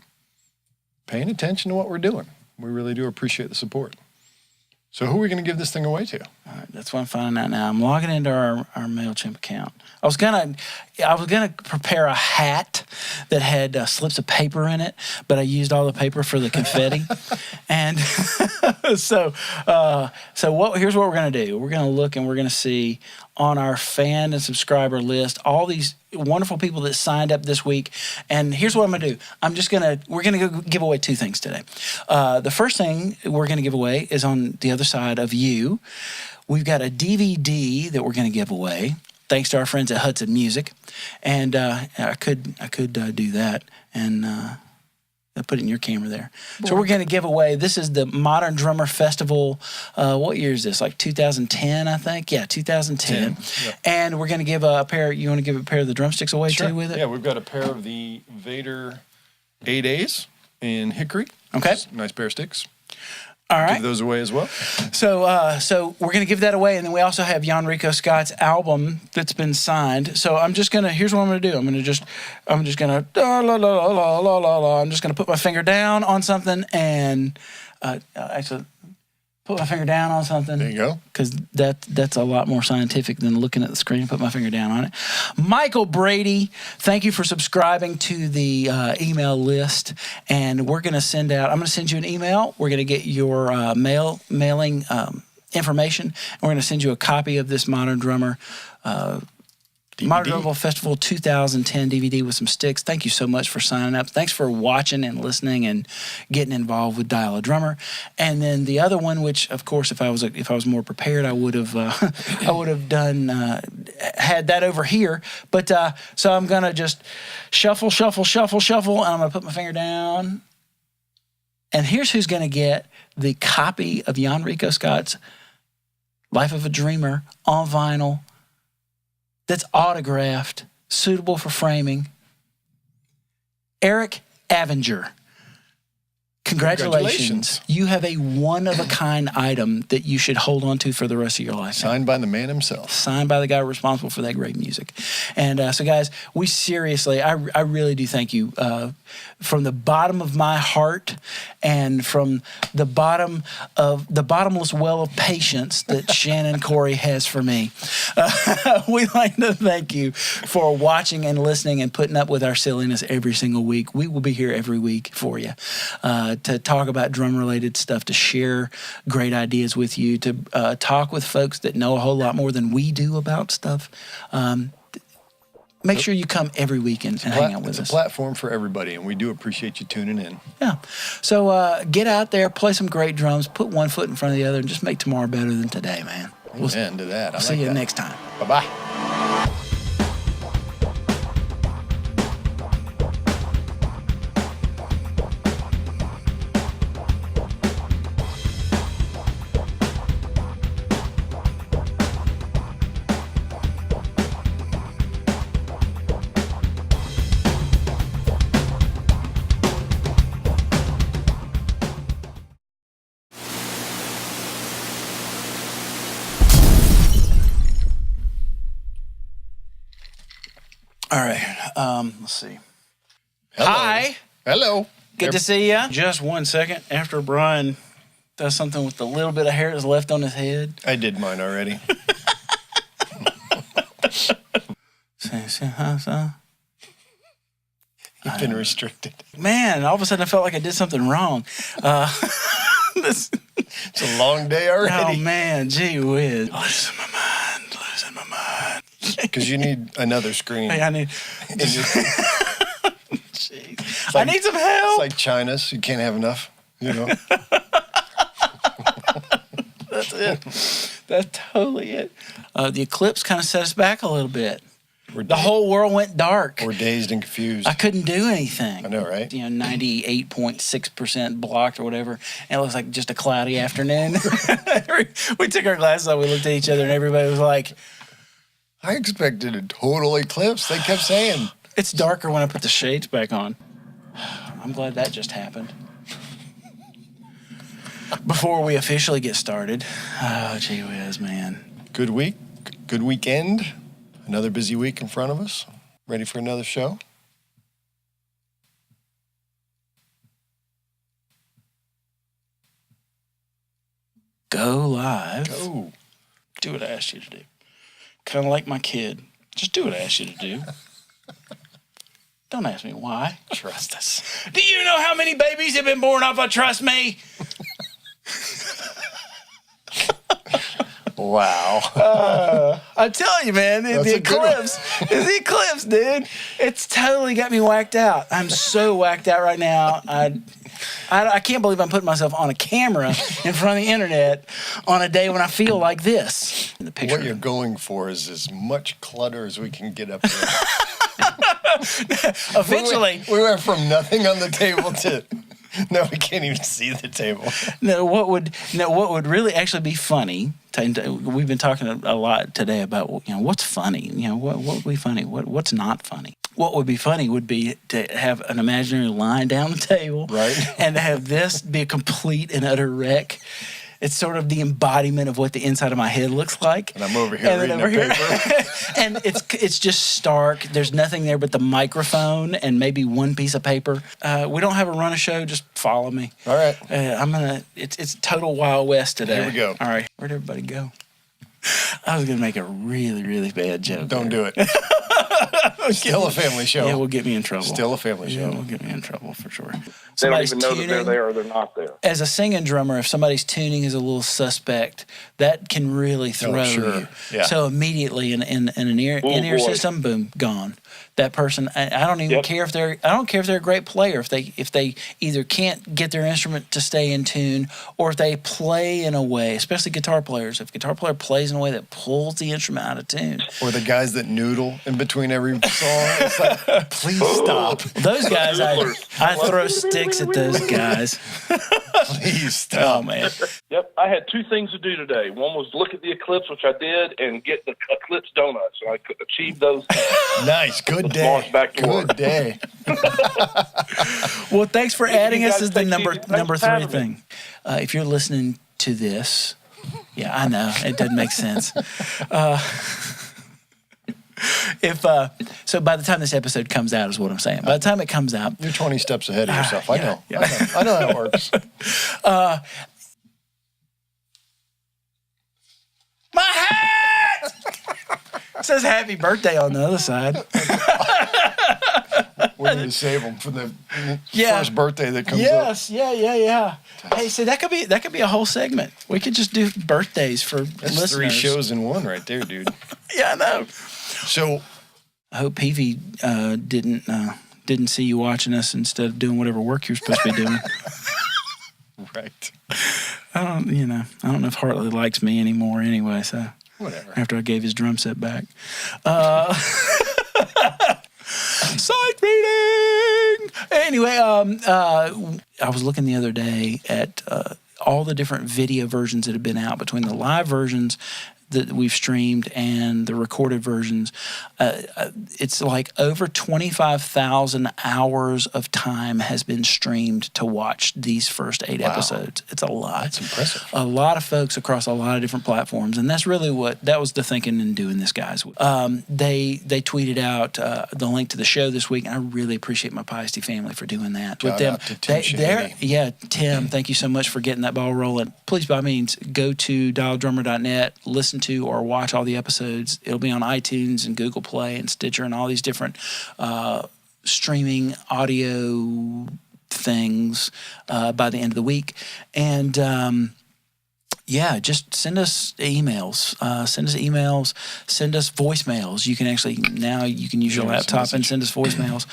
paying attention to what we're doing. We really do appreciate the support. So who are we going to give this thing away to? All right, that's what I'm finding out now. I'm logging into our MailChimp account. I was gonna prepare a hat that had slips of paper in it, but I used all the paper for the confetti. And so here's what we're gonna do. We're gonna look and we're gonna see on our fan and subscriber list all these wonderful people that signed up this week. And here's what I'm gonna do. We're gonna go give away 2 things today. The first thing we're gonna give away is on the other side of you. We've got a DVD that we're gonna give away, thanks to our friends at Hudson Music. And I could do that and put it in your camera there. So we're going to give away, this is the Modern Drummer Festival. What year is this? Like 2010, I think? Yeah, 2010. Yep. And we're going to give a pair, you want to give a pair of the drumsticks away too with it? Yeah, we've got a pair of the Vader 8As in hickory. Okay. Nice pair of sticks. All right. Give those away as well. So we're going to give that away, and then we also have Jan Rico Scott's album that's been signed. So here's what I'm going to do. I'm just going to I'm just going to put my finger down on something and actually put my finger down on something. There you go. Because that's a lot more scientific than looking at the screen. Put my finger down on it. Michael Brady, thank you for subscribing to the email list. And we're going to I'm going to send you an email. We're going to get your mailing information. And we're going to send you a copy of this Modern Drummer Modern Drummer Festival 2010 DVD with some sticks. Thank you so much for signing up. Thanks for watching and listening and getting involved with Dial a Drummer. And then the other one, which of course, if I was more prepared, I would have done had that over here. But so I'm gonna just shuffle, and I'm gonna put my finger down. And here's who's gonna get the copy of Jan Rico Scott's Life of a Dreamer on vinyl that's autographed, suitable for framing. Eric Avenger. Congratulations. You have a one-of-a-kind item that you should hold on to for the rest of your life. Signed by the man himself. Signed by the guy responsible for that great music. And so, guys, we seriously, I really do thank you from the bottom of my heart and from the bottom of the bottomless well of patience that Shannon Corey has for me. We'd like to thank you for watching and listening and putting up with our silliness every single week. We will be here every week for you. To talk about drum-related stuff, to share great ideas with you, to talk with folks that know a whole lot more than we do about stuff. Make sure you come every week and hang out with us. It's a platform for everybody, and we do appreciate you tuning in. Yeah. So get out there, play some great drums, put one foot in front of the other, and just make tomorrow better than today, man. Amen to that. We'll see you next time. Bye-bye. All right. Let's see. Hello. Hi. Hello. Good to see you. Just 1 second. After Brian does something with the little bit of hair that's left on his head. I did mine already. You've been restricted. Man, all of a sudden I felt like I did something wrong. It's a long day Oh, already. man. Gee whiz. Losing my mind. Because you need another screen. Hey, I need... And you're- Jeez. I need some help. It's like China's. You can't have enough, you know. That's it. That's totally it. The eclipse kind of set us back a little bit. The whole world went dark. We're dazed and confused. I couldn't do anything. I know, right? 98.6% blocked or whatever. And it looks like just a cloudy afternoon. We took our glasses off, we looked at each other, and everybody was like, I expected a total eclipse. They kept saying. it's darker when I put the shades back on. I'm glad that just happened. Before we officially get started, oh, gee whiz, man. Good week. Good weekend. Another busy week in front of us. Ready for another show? Go live. Go. Do what I asked you to do. Kind of like my kid. Just do what I asked you to do. Don't ask me why. Trust us. Do you know how many babies have been born off of Trust Me? Wow. I tell you, man, That's the a good one. eclipse. It's the eclipse, dude. It's totally got me whacked out. I'm so whacked out right now. I can't believe I'm putting myself on a camera in front of the internet on a day when I feel like this. In the picture. What you're going for is as much clutter as we can get up there. Eventually. We went from nothing on the table to no, we can't even see the table. No, what would really actually be funny? We've been talking a lot today about what's funny. What would be funny? What's not funny? What would be funny would be to have an imaginary line down the table, right, and to have this be a complete and utter wreck. It's sort of the embodiment of what the inside of my head looks like. And I'm over here reading a paper. And it's just stark. There's nothing there but the microphone and maybe one piece of paper. We don't have a run of show. Just follow me. All right. It's total Wild West today. Here we go. All right. Where'd everybody go? I was going to make a really, really bad joke. Don't do it. Still a family show. Yeah, will get me in trouble. Still a family show. Yeah, will get me in trouble for sure. They don't even know that they're there or they're not there. As a singing drummer, if somebody's tuning is a little suspect, that can really throw you. Yeah. So immediately in an in-ear system, boom, gone. That person, I don't even care if they're. I don't care if they're a great player. If they either can't get their instrument to stay in tune, or if they play in a way, especially guitar players. If a guitar player plays in a way that pulls the instrument out of tune, Or the guys that noodle in between every song. It's like, please stop. Those guys, I throw sticks at those guys. Please stop. Oh, man. Yep, I had two things to do today. One was look at the eclipse, which I did, and get the eclipse donuts. And I could achieve those things. Nice. Good day. March back to work. Good day. Well, thanks for adding us as the guys take number it easy. Thanks 3 for having thing. If you're listening to this, yeah, I know it doesn't make sense. So by the time this episode comes out is what I'm saying. By the time it comes out, You're 20 steps ahead of yourself. I yeah, know. yeah. I know how it works. my hat it says happy birthday on the other side. We need to save them for the Yeah. first birthday that comes up. Yes, yeah. Hey, so that could be a whole segment. We could just do birthdays for That's listeners. 3 shows in one right there, dude. Yeah, I know. So I hope Peavy didn't see you watching us instead of doing whatever work you're supposed to be doing. right. I don't know if Hartley likes me anymore anyway, so Whatever. after I gave his drum set back. Sight reading! Anyway, I was looking the other day at all the different video versions that have been out between the live versions that we've streamed and the recorded versions. It's like over 25,000 hours of time has been streamed to watch these first 8 episodes. It's a lot. That's impressive. A lot of folks across a lot of different platforms, and that's really that was the thinking in doing this, guys. They tweeted out the link to the show this week, and I really appreciate my Piety family for doing that. Shout out to Tim Shady. Tim, thank you so much for getting that ball rolling. Please, by all means, go to dialdrummer.net, listen to or watch all the episodes. It'll be on iTunes and Google Play and Stitcher and all these different streaming audio things by the end of the week. And just send us emails. Send us voicemails. You can use your laptop and send us voicemails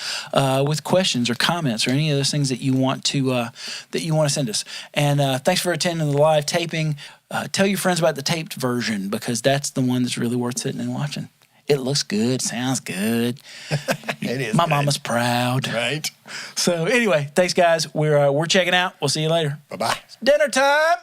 with questions or comments or any of those things that you want to send us. And thanks for attending the live taping. Tell your friends about the taped version because that's the one that's really worth sitting and watching. It looks good, sounds good. It is. My good. mama's proud. Right. So anyway, thanks guys. We're checking out. We'll see you later. Bye-bye. Dinner time.